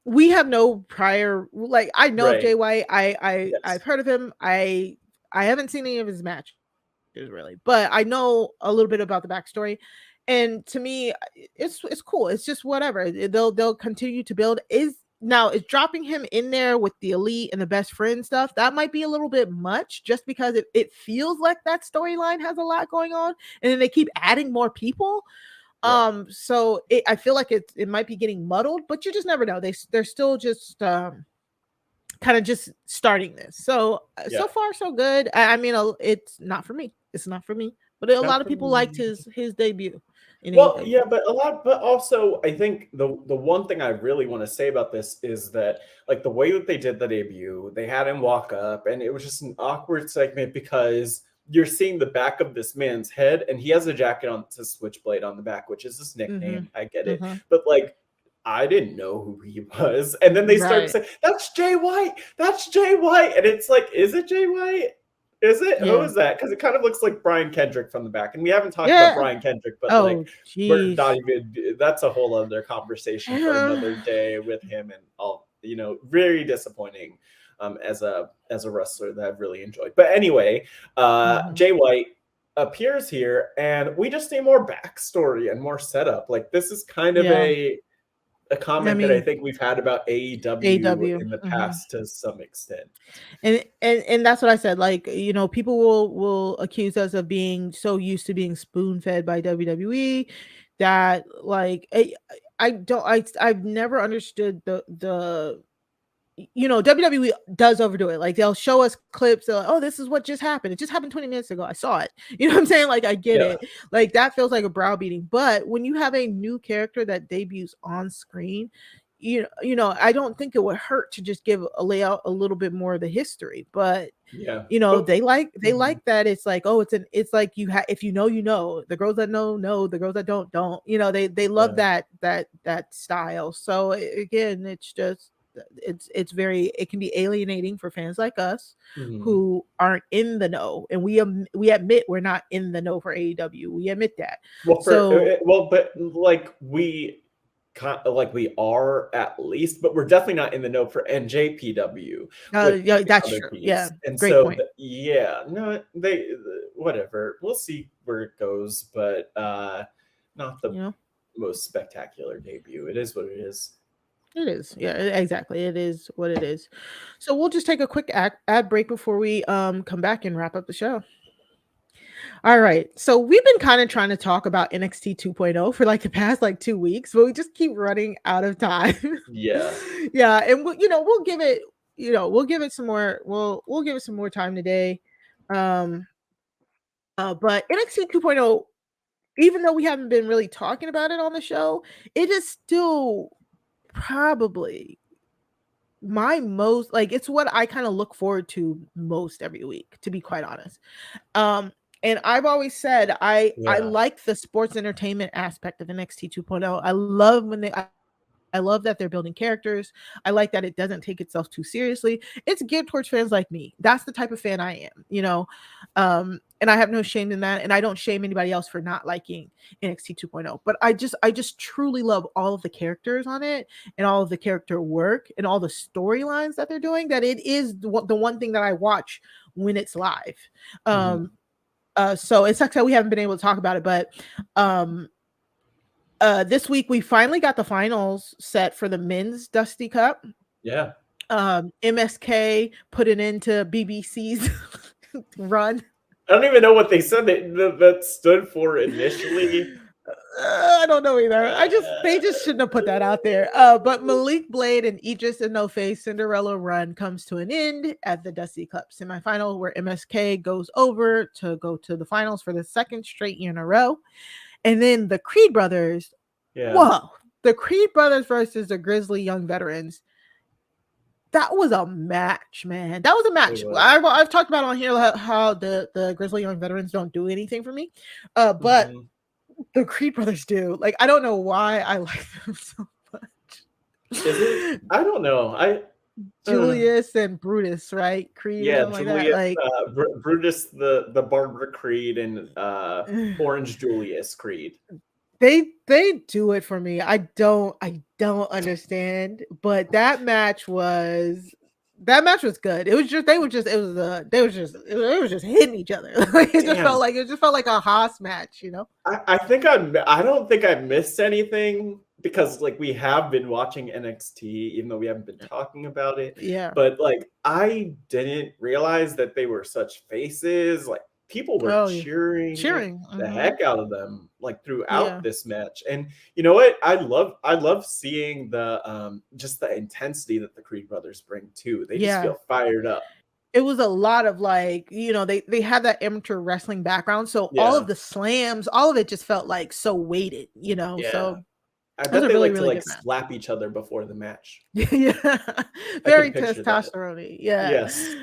[SPEAKER 2] we have no prior, like, I know of Jay White. I've heard of him. I haven't seen any of his matches really, but I know a little bit about the backstory. And to me, it's cool. It's just whatever. They'll continue to build. Now, is dropping him in there with the Elite and the Best Friend stuff, that might be a little bit much, just because it feels like that storyline has a lot going on, and then they keep adding more people. So I feel like it might be getting muddled, but you just never know. They're still just kind of just starting this. So so far so good. I mean, it's not for me. It's not for me. But a lot of people liked his debut.
[SPEAKER 3] Well, yeah, but also I think the one thing I really want to say about this is that, like, the way that they did the debut, they had him walk up, and it was just an awkward segment because you're seeing the back of this man's head, and he has a jacket on that says Switchblade on the back, which is his nickname. I get it. But like, I didn't know who he was. And then they started saying, that's Jay White. That's Jay White. And it's like, is it Jay White? Is it? Who is that? Because it kind of looks like Brian Kendrick from the back. And we haven't talked about Brian Kendrick, but we're not even, that's a whole other conversation for another day with him, and all, you know, very disappointing as a wrestler that I've really enjoyed. But anyway, Jay White appears here, and we just need more backstory and more setup. Like, this is kind of a comment that I think we've had about AEW in the past to some extent.
[SPEAKER 2] And that's what I said. Like, you know, people will accuse us of being so used to being spoon-fed by WWE that, like, I've never understood the you know, WWE does overdo it. Like, they'll show us clips. They're like, oh, this is what just happened. It just happened 20 minutes ago. I saw it. You know what I'm saying? Like, I get it. Like, that feels like a browbeating. But when you have a new character that debuts on screen, you know, I don't think it would hurt to just lay out a little bit more of the history. But you know, they like that. It's like, oh, it's like if you know, you know. The girls that know, the girls that don't. You know, they love that style. So again, it's just it's very, it can be alienating for fans like us who aren't in the know, and we admit we're not in the know for AEW. We admit that.
[SPEAKER 3] But like we are at least, but we're definitely not in the know for NJPW.
[SPEAKER 2] Yeah, that's true.
[SPEAKER 3] Piece.
[SPEAKER 2] Yeah,
[SPEAKER 3] and
[SPEAKER 2] great
[SPEAKER 3] so
[SPEAKER 2] point.
[SPEAKER 3] they whatever. We'll see where it goes, but not the most spectacular debut. It is what it is.
[SPEAKER 2] It is. Yeah, exactly. It is what it is. So we'll just take a quick ad break before we come back and wrap up the show. All right. So we've been kind of trying to talk about NXT 2.0 for like the past 2 weeks, but we just keep running out of time.
[SPEAKER 3] Yeah.
[SPEAKER 2] Yeah, and we'll give it, we'll give it some more, we'll give it some more time today. But NXT 2.0, even though we haven't been really talking about it on the show, it is still probably my most, it's what I kind of look forward to most every week, to be quite honest. And I've always said I like the sports entertainment aspect of NXT 2.0. I love when I love that they're building characters. I like that it doesn't take itself too seriously. It's geared towards fans like me. That's the type of fan I am, and I have no shame in that. And I don't shame anybody else for not liking NXT 2.0. But I just truly love all of the characters on it and all of the character work and all the storylines that they're doing, that it is the one thing that I watch when it's live. So it sucks that we haven't been able to talk about it, but this week we finally got the finals set for the men's Dusty Cup.
[SPEAKER 3] Yeah.
[SPEAKER 2] MSK put an end to BBC's run.
[SPEAKER 3] I don't even know what they said that stood for initially.
[SPEAKER 2] I don't know either. They just shouldn't have put that out there. But Malik Blade and Idris Enofe's Cinderella run comes to an end at the Dusty Cup semifinal, where MSK goes over to go to the finals for the second straight year in a row. And then the Creed brothers, whoa, the Creed brothers versus the Grizzly Young Veterans. That was a match, man. That was a match. I've talked about on here how the Grizzly Young Veterans don't do anything for me, but the Creed brothers do. I don't know why I like them so much.
[SPEAKER 3] I don't know.
[SPEAKER 2] Julius and Brutus, right? Creed,
[SPEAKER 3] Julius, Brutus, the Barbara Creed, and Orange Julius Creed.
[SPEAKER 2] They do it for me. I don't understand, but that match was good. It was just they were just hitting each other. It just felt like a Haas match,
[SPEAKER 3] I don't think I missed anything, because we have been watching NXT, even though we haven't been talking about it.
[SPEAKER 2] Yeah.
[SPEAKER 3] But I didn't realize that they were such faces. People were cheering the heck out of them throughout this match. And you know what? I love seeing the just the intensity that the Creed brothers bring too. They just feel fired up.
[SPEAKER 2] It was a lot of they had that amateur wrestling background, so all of the slams, all of it just felt so weighted, so
[SPEAKER 3] I bet they really to slap each other before the match.
[SPEAKER 2] Yeah, very testosterone. Yeah.
[SPEAKER 3] Yes.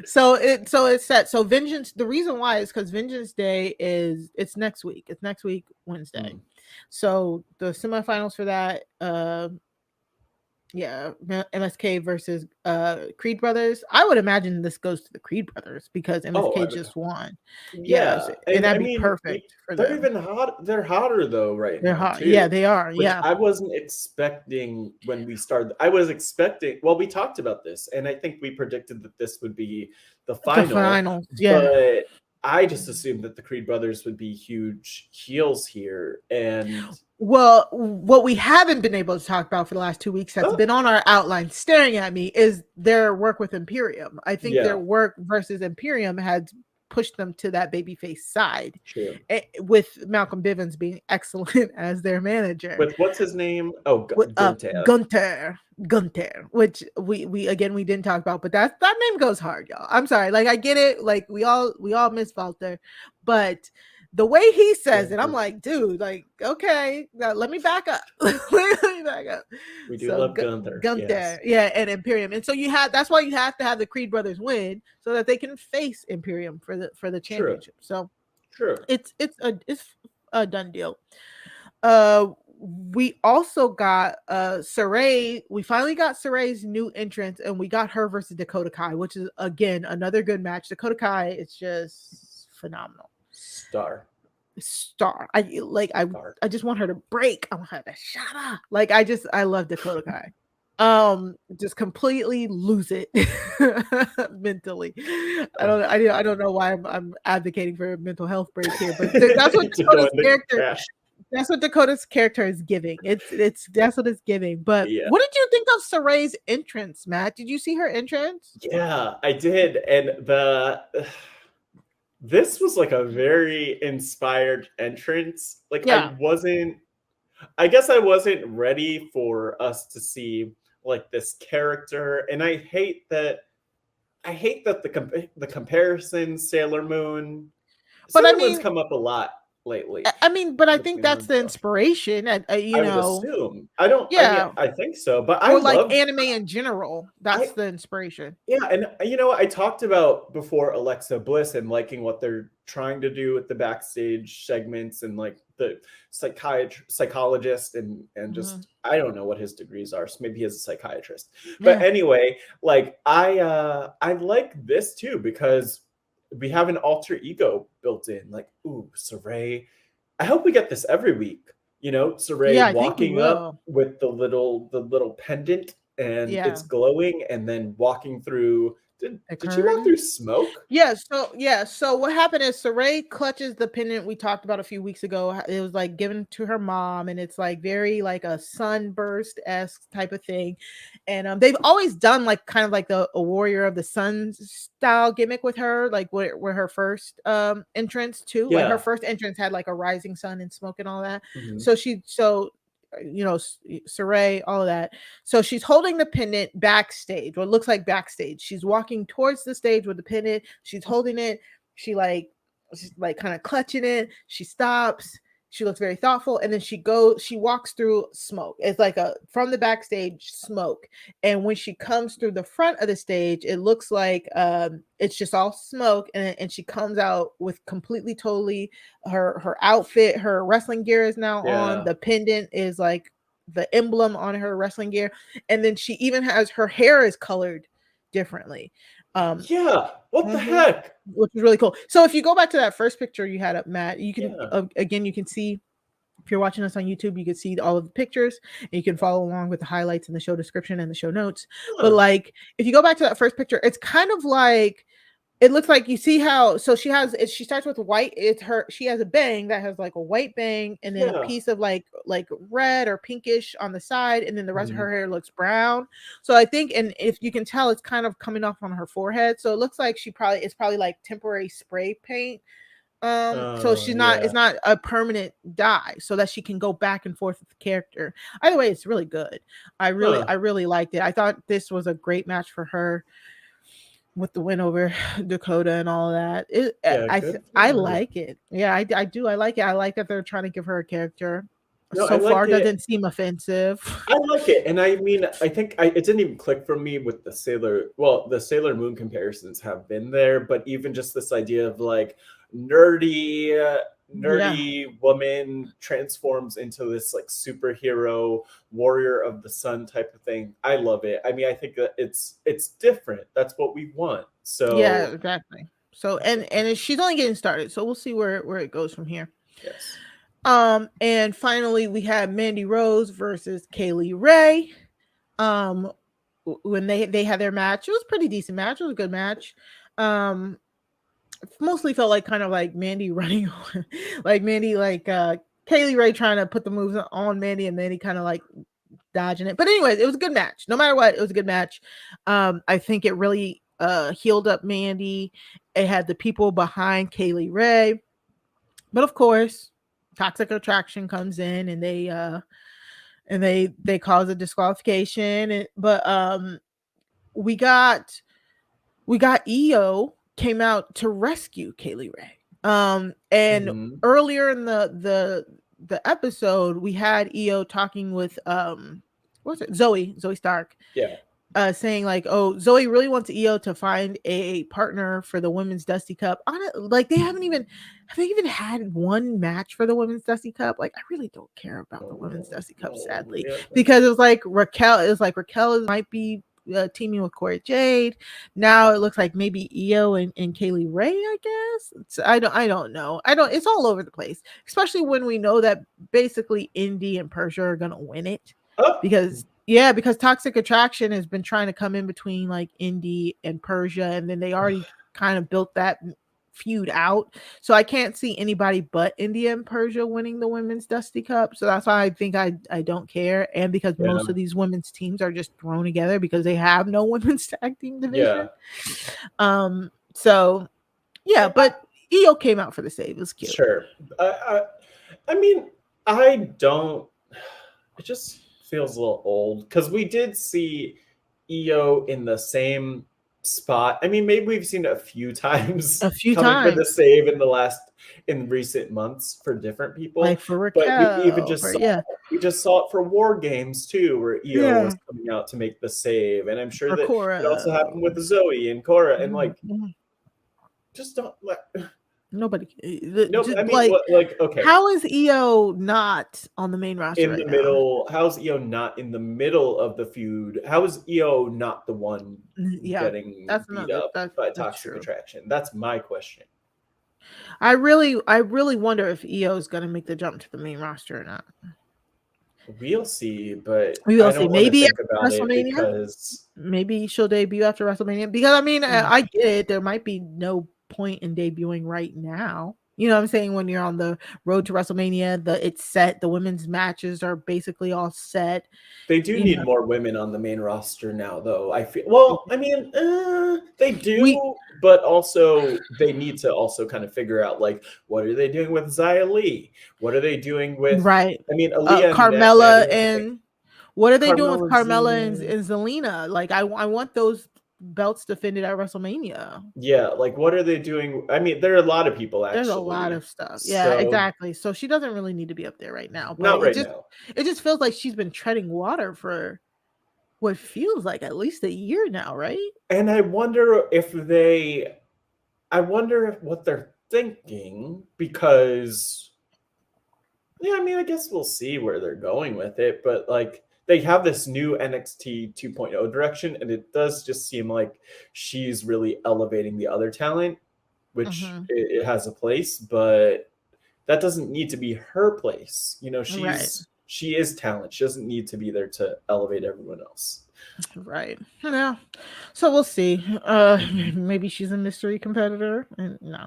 [SPEAKER 2] So it's set. So Vengeance. The reason why is because Vengeance Day it's next week. It's next week Wednesday. So the semifinals for that. MSK versus Creed brothers. I would imagine this goes to the Creed brothers because MSK just won. And that'd be perfect for them.
[SPEAKER 3] They're even hot. They're hotter though, right?
[SPEAKER 2] They're hot. Too, yeah, they are.
[SPEAKER 3] I wasn't expecting when we started. I was expecting. Well, we talked about this, and I think we predicted that this would be the final. But I just assumed that the Creed brothers would be huge heels here, and.
[SPEAKER 2] Well, what we haven't been able to talk about for the last 2 weeks that's been on our outline staring at me is their work with Imperium. I think their work versus Imperium has pushed them to that babyface side.
[SPEAKER 3] True.
[SPEAKER 2] With Malcolm Bivens being excellent as their manager.
[SPEAKER 3] With what's his name? Oh,
[SPEAKER 2] Gunther, which we didn't talk about, but that name goes hard, y'all. I'm sorry. I get it. We all miss Walter, but the way he says it, I'm like, dude, okay, now let me back up.
[SPEAKER 3] We do love Gunther.
[SPEAKER 2] And Imperium. And so that's why you have to have the Creed brothers win so that they can face Imperium for the championship.
[SPEAKER 3] True.
[SPEAKER 2] So it's a done deal. we also got Sarray. We finally got Sarray's new entrance, and we got her versus Dakota Kai, which is again another good match. Dakota Kai is just phenomenal.
[SPEAKER 3] Star.
[SPEAKER 2] I just want her to break. I want her to shut up. Like I love Dakota Kai. Just completely lose it mentally. I don't know why I'm advocating for a mental health break here, but that's what Dakota's character. That's what Dakota's character is giving. That's what it's giving. But what did you think of Sarray's entrance, Matt? Did you see her entrance?
[SPEAKER 3] Yeah, I did, and this was like a very inspired entrance. Like I guess I wasn't ready for us to see like this character, and I hate that the comparison Sailor Moon.
[SPEAKER 2] But
[SPEAKER 3] Sailor Moon's come up a lot lately.
[SPEAKER 2] I mean, but I think that's the inspiration. I would
[SPEAKER 3] assume. I don't. Yeah, I think so. But I
[SPEAKER 2] love anime in general. That's the inspiration.
[SPEAKER 3] Yeah, and I talked about before Alexa Bliss and liking what they're trying to do with the backstage segments and like the psychologist and just I don't know what his degrees are. So maybe he's a psychiatrist. But anyway, like I like this too because we have an alter ego built in. Like, ooh, Sarray. I hope we get this every week. Sarray walking up with the little pendant and it's glowing, and then walking through. Did she walk through smoke?
[SPEAKER 2] Yeah. So what happened is Sarray clutches the pendant we talked about a few weeks ago. It was like given to her mom, and it's like very like a sunburst-esque type of thing. And they've always done like kind of like a warrior of the sun style gimmick with her, like where her first entrance too. Like her first entrance had like a rising sun and smoke and all that. Sarray, all of that. So she's holding the pendant backstage, what looks like backstage. She's walking towards the stage with the pendant. She's holding it. She's like kind of clutching it. She stops. She looks very thoughtful, and then she walks through smoke. It's like from the backstage smoke. And when she comes through the front of the stage, it looks like it's just all smoke, and she comes out with completely totally her outfit, her wrestling gear is now on. The pendant is like the emblem on her wrestling gear, and then she even has her hair is colored differently.
[SPEAKER 3] What the heck?
[SPEAKER 2] Which is really cool. So if you go back to that first picture you had up, Matt, you can again, you can see, if you're watching us on YouTube, you can see all of the pictures, and you can follow along with the highlights in the show description and the show notes. But like, if you go back to that first picture, it's kind of like, it looks like, you see how, so she starts with white. She has a bang that has like a white bang, and then a piece of like red or pinkish on the side, and then the rest of her hair looks brown. So I think, and if you can tell, it's kind of coming off on her forehead. So it looks like it's probably like temporary spray paint. So it's not a permanent dye, so that she can go back and forth with the character. Either way, it's really good. I really liked it. I thought this was a great match for her, with the win over Dakota and all that. I like it. Yeah, I do. I like it. I like that they're trying to give her a character. So far, doesn't seem offensive.
[SPEAKER 3] I like it, and I mean, I think it didn't even click for me with the Sailor Moon comparisons have been there, but even just this idea of like nerdy woman transforms into this like superhero warrior of the sun type of thing. I love it. I mean, I think that it's different. That's what we want. So
[SPEAKER 2] yeah, exactly. So and she's only getting started, so we'll see where it goes from here.
[SPEAKER 3] Yes.
[SPEAKER 2] And finally we had Mandy Rose versus Kaylee Ray. When they had their match, it was a pretty decent match. It was a good match. Mostly felt like kind of like Mandy running, like Mandy, like Kaylee Ray trying to put the moves on Mandy, and Mandy kind of like dodging it. But anyways, it was a good match. No matter what, it was a good match. I think it really healed up Mandy. It had the people behind Kaylee Ray, but of course, Toxic Attraction comes in, and they cause a disqualification. But we got EO came out to rescue Kaylee Ray. And earlier in the episode, we had EO talking with Zoe Stark.
[SPEAKER 3] Yeah.
[SPEAKER 2] saying like, "Oh, Zoe really wants Io to find a partner for the Women's Dusty Cup." Like they have they even had one match for the Women's Dusty Cup? Like I really don't care about the Women's Dusty Cup, sadly, because it was like Raquel might be teaming with Cora Jade. Now it looks like maybe Io and Kaylee Ray, I guess. I don't know. It's all over the place, especially when we know that basically Indy and Persia are gonna win it. Because Toxic Attraction has been trying to come in between like Indy and Persia, and then they already kind of built that feud out. So I can't see anybody but Indy and Persia winning the Women's Dusty Cup. So that's why I think I don't care. And because most of these women's teams are just thrown together because they have no women's tag team division. So yeah, but Io came out for the save. It was cute.
[SPEAKER 3] Sure. I mean, it just feels a little old because we did see Io in the same spot. I mean, maybe we've seen it a few times for the save in recent months for different people.
[SPEAKER 2] Like for Raquel,
[SPEAKER 3] but we even just we just saw it for War Games too, where Io was coming out to make the save, and I'm sure that it also happened with Zoe and Cora, and like just don't let.
[SPEAKER 2] Nobody.
[SPEAKER 3] I mean, okay.
[SPEAKER 2] How is Io not on the main roster
[SPEAKER 3] in the middle? How's Io not in the middle of the feud? How is Io not the one getting beat up by Toxic Attraction? That's my question.
[SPEAKER 2] I really wonder if Io is going to make the jump to the main roster or not.
[SPEAKER 3] We'll see, but
[SPEAKER 2] we will see. Maybe
[SPEAKER 3] after WrestleMania,
[SPEAKER 2] maybe she'll debut after WrestleMania. Because I mean, I get it. There might be no point in debuting right now. You know what I'm saying? When you're on the road to WrestleMania, it's set. The women's matches are basically all set.
[SPEAKER 3] They do need more women on the main roster now, though. I feel. Well, I mean, they do, but also they need to also kind of figure out like what are they doing with Xia Li? What are they doing with?
[SPEAKER 2] Right.
[SPEAKER 3] I mean, Aaliyah
[SPEAKER 2] Carmella and what are they doing with Carmella and Zelina? Like, I want those belts defended at WrestleMania.
[SPEAKER 3] Yeah, like what are they doing? I mean, there are a lot of people actually.
[SPEAKER 2] There's a lot of stuff. Yeah, exactly. So she doesn't really need to be up there right now. But
[SPEAKER 3] not right now.
[SPEAKER 2] It just feels like she's been treading water for what feels like at least a year now, right?
[SPEAKER 3] And I wonder what they're thinking, because I mean, I guess we'll see where they're going with it, but like they have this new NXT 2.0 direction, and it does just seem like she's really elevating the other talent, which it has a place, but that doesn't need to be her place. You know, she is talent. She doesn't need to be there to elevate everyone else.
[SPEAKER 2] Right. Yeah. So we'll see. Maybe she's a mystery competitor. No.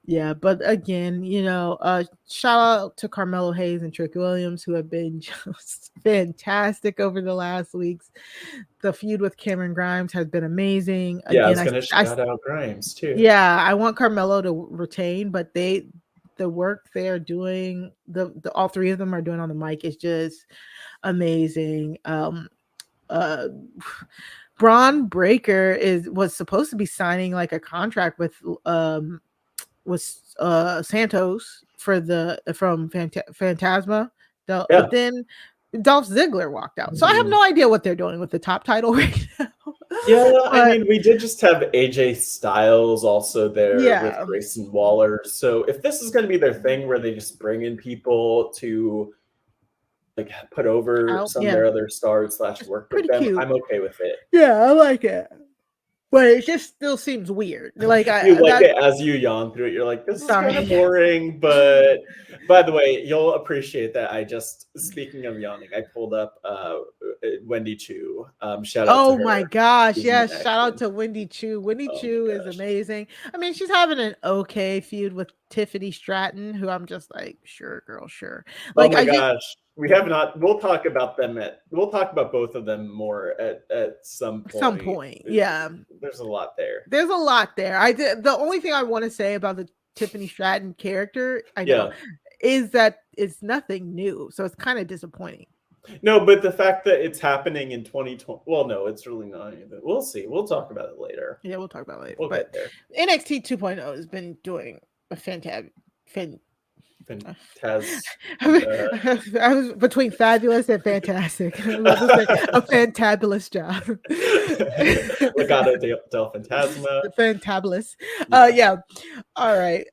[SPEAKER 2] Yeah, but again, shout out to Carmelo Hayes and Trick Williams, who have been just fantastic over the last weeks. The feud with Cameron Grimes has been amazing.
[SPEAKER 3] Yeah, I was going to shout out Grimes too.
[SPEAKER 2] Yeah, I want Carmelo to retain, but the work they are doing, the all three of them are doing on the mic is just amazing. Braun Breaker was supposed to be signing like a contract with Santos from Phantasma, but then Dolph Ziggler walked out. So I have no idea what they're doing with the top title right now.
[SPEAKER 3] Yeah, I mean, we did just have AJ Styles also there with Grayson Waller. So if this is going to be their thing where they just bring in people to like put over some of their other stars / work with them, cute. I'm okay with it.
[SPEAKER 2] Yeah, I like it. But it just still seems weird. Like
[SPEAKER 3] it as you yawn through it. You're like, this is kind of boring. But by the way, you'll appreciate that. Speaking of yawning, I pulled up Wendy Chu. Shout out.
[SPEAKER 2] Oh my gosh! Yes, shout out to Wendy Chu. Wendy Chu is amazing. I mean, she's having an okay feud with Tiffany Stratton, who I'm just like, sure, girl, sure. Like,
[SPEAKER 3] oh my gosh. We have not. We'll talk about them we'll talk about both of them more at some point.
[SPEAKER 2] Yeah.
[SPEAKER 3] There's a lot there.
[SPEAKER 2] There's a lot there. The only thing I want to say about the Tiffany Stratton character, is that it's nothing new. So it's kind of disappointing.
[SPEAKER 3] No, but the fact that it's happening in 2020. Well, no, it's really not. But we'll see. We'll talk about it later.
[SPEAKER 2] Yeah, we'll talk about it later.
[SPEAKER 3] We'll get there.
[SPEAKER 2] NXT 2.0 has been doing a I was between fabulous and fantastic. Let's just say a fantabulous job.
[SPEAKER 3] Legado del Fantasma.
[SPEAKER 2] Fantabulous. Yeah. All right.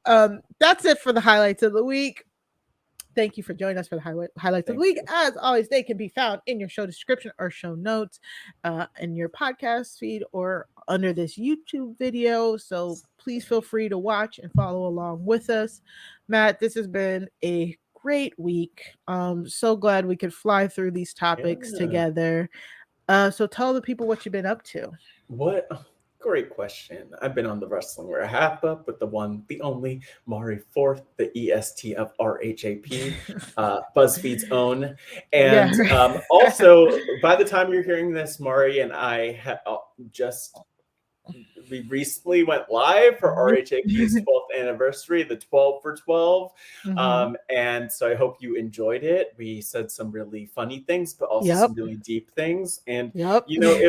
[SPEAKER 2] That's it for the highlights of the week. Thank you for joining us for the highlights of the week. As always, they can be found in your show description or show notes, in your podcast feed, or under this YouTube video. So please feel free to watch and follow along with us. Matt, this has been a great week. So glad we could fly through these topics together. So tell the people what you've been up to.
[SPEAKER 3] What? Great question. I've been on the Wrestling RHAPup with the one, the only, Mari Forth, the EST of RHAP, BuzzFeed's own. And also, by the time you're hearing this, Mari and I have we recently went live for RHAP's 12th anniversary, the 12 for 12. And so I hope you enjoyed it. We said some really funny things, but also some really deep things. And you know, it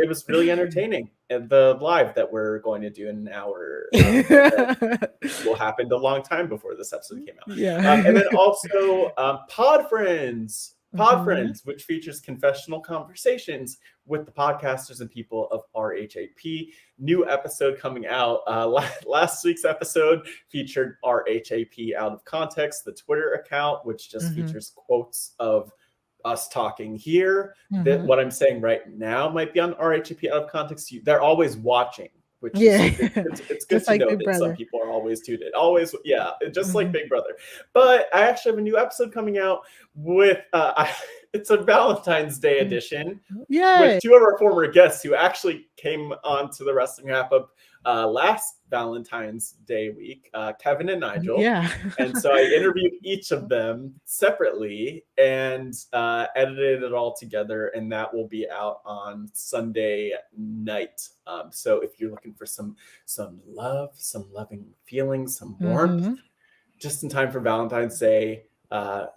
[SPEAKER 3] was really entertaining. And the live that we're going to do in an hour will happen a long time before this episode came out. And then also Pod Friends, which features confessional conversations with the podcasters and people of RHAP. New episode coming out. Last week's episode featured RHAP Out of Context, the Twitter account, which just features quotes of us talking here. That what I'm saying right now might be on RHAP Out of Context. They're always watching, which is it's good to know that some people are always tuned in. Always, just like Big Brother. But I actually have a new episode coming out with it's a Valentine's Day edition with two of our former guests who actually came on to the Wrestling RHAPup last Valentine's Day week, Kevin and Nigel. And so I interviewed each of them separately and edited it all together, and that will be out on Sunday night. So if you're looking for some love, some loving feelings, some warmth, just in time for Valentine's Day,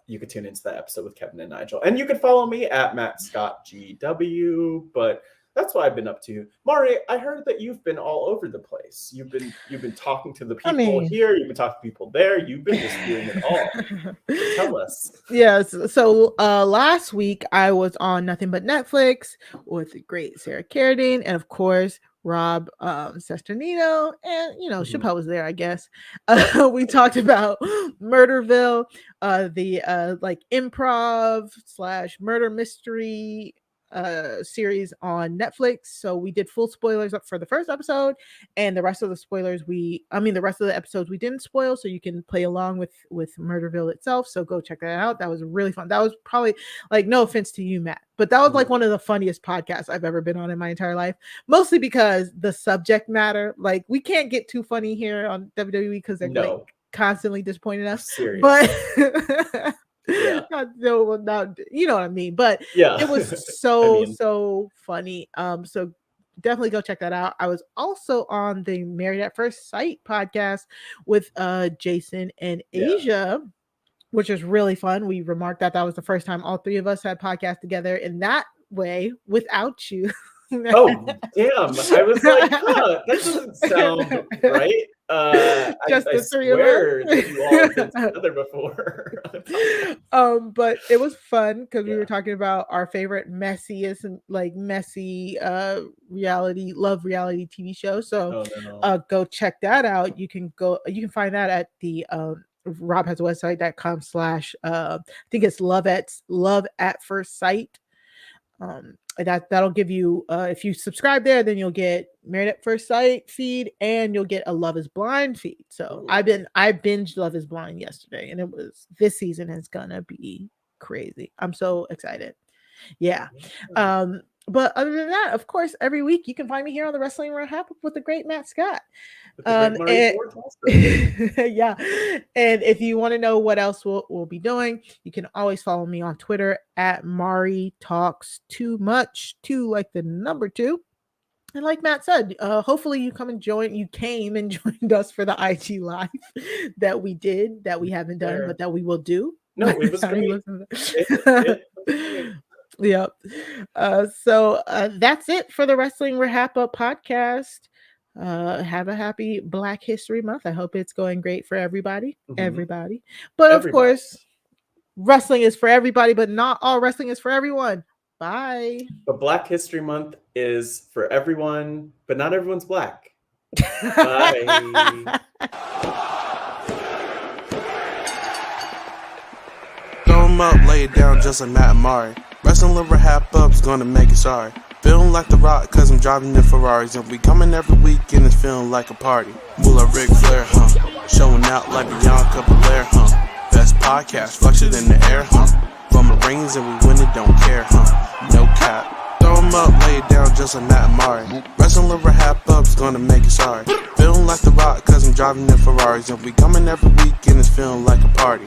[SPEAKER 3] you could tune into that episode with Kevin and Nigel. And you can follow me at MattScottGW, but that's what I've been up to. Mari, I heard that you've been all over the place. You've been talking to the people here. You've been talking to people there. You've been just doing it all. Tell us.
[SPEAKER 2] Yes. So last week I was on Nothing But Netflix with the great Sarah Carradine, and of course Rob Sesternino, and Chappelle was there, I guess. We talked about Murderville, the like improv / murder mystery series on Netflix. So we did full spoilers up for the first episode, and the rest of the episodes we didn't spoil, so you can play along with Murderville itself. So go check that out. That was really fun. That was probably, like, no offense to you, Matt, but that was like one of the funniest podcasts I've ever been on in my entire life, mostly because the subject matter, like, we can't get too funny here on WWE because they're like constantly disappointing us.
[SPEAKER 3] Serious.
[SPEAKER 2] But not, you know what I mean, but it was so funny. So definitely go check that out. I was also on the Married at First Sight podcast with Jason and Asia, which is really fun. We remarked that was the first time all three of us had podcasts together in that way without you.
[SPEAKER 3] Oh, damn. I was like, that doesn't sound right.
[SPEAKER 2] Just
[SPEAKER 3] I
[SPEAKER 2] the three of
[SPEAKER 3] swear
[SPEAKER 2] us.
[SPEAKER 3] that you all have been together before.
[SPEAKER 2] But it was fun because we were talking about our favorite messiest and like messy reality TV shows. So go check that out. You can find that at the Rob has a website.com/ I think it's love at first sight. That'll give you, if you subscribe there, then you'll get Married at First Sight feed, and you'll get a Love Is Blind feed. So I binged Love Is Blind yesterday, and this season is gonna be crazy. I'm so excited. But other than that, of course, every week you can find me here on the Wrestling RHAPup with the great Matt Scott. And if you want to know what else we'll be doing, you can always follow me on Twitter at Mari Talks Too Much, 2 like the number 2. And like Matt said, hopefully you came and joined us for the IG live that we haven't done, but that we will do.
[SPEAKER 3] No, it was great.
[SPEAKER 2] Yep. So that's it for the Wrestling RHAPup podcast. have a happy Black History Month. I hope it's going great for everybody.
[SPEAKER 3] Mhm.
[SPEAKER 2] Everybody. But of
[SPEAKER 3] Everybody.
[SPEAKER 2] course, wrestling is for everybody, but not all wrestling is for everyone. Bye.
[SPEAKER 3] But Black History Month is for everyone, but not everyone's black. Bye.
[SPEAKER 1] Throw 'em up, lay it down just like Matt and Mari. Wrestling RHAPup's gonna make it sorry. Feeling like The Rock cause I'm driving in Ferraris. And we coming every week and it's feeling like a party. Moolah Ric Flair, showing out like Bianca Belair, Best podcast, flush it in the air, From the rings and we win it, don't care, No cap. Throw 'em up, lay it down just like Matt and Mari. Wrestling RHAPup's gonna make it sorry. Feeling like The Rock cause I'm driving in Ferraris. And we coming every week and it's feeling like a party.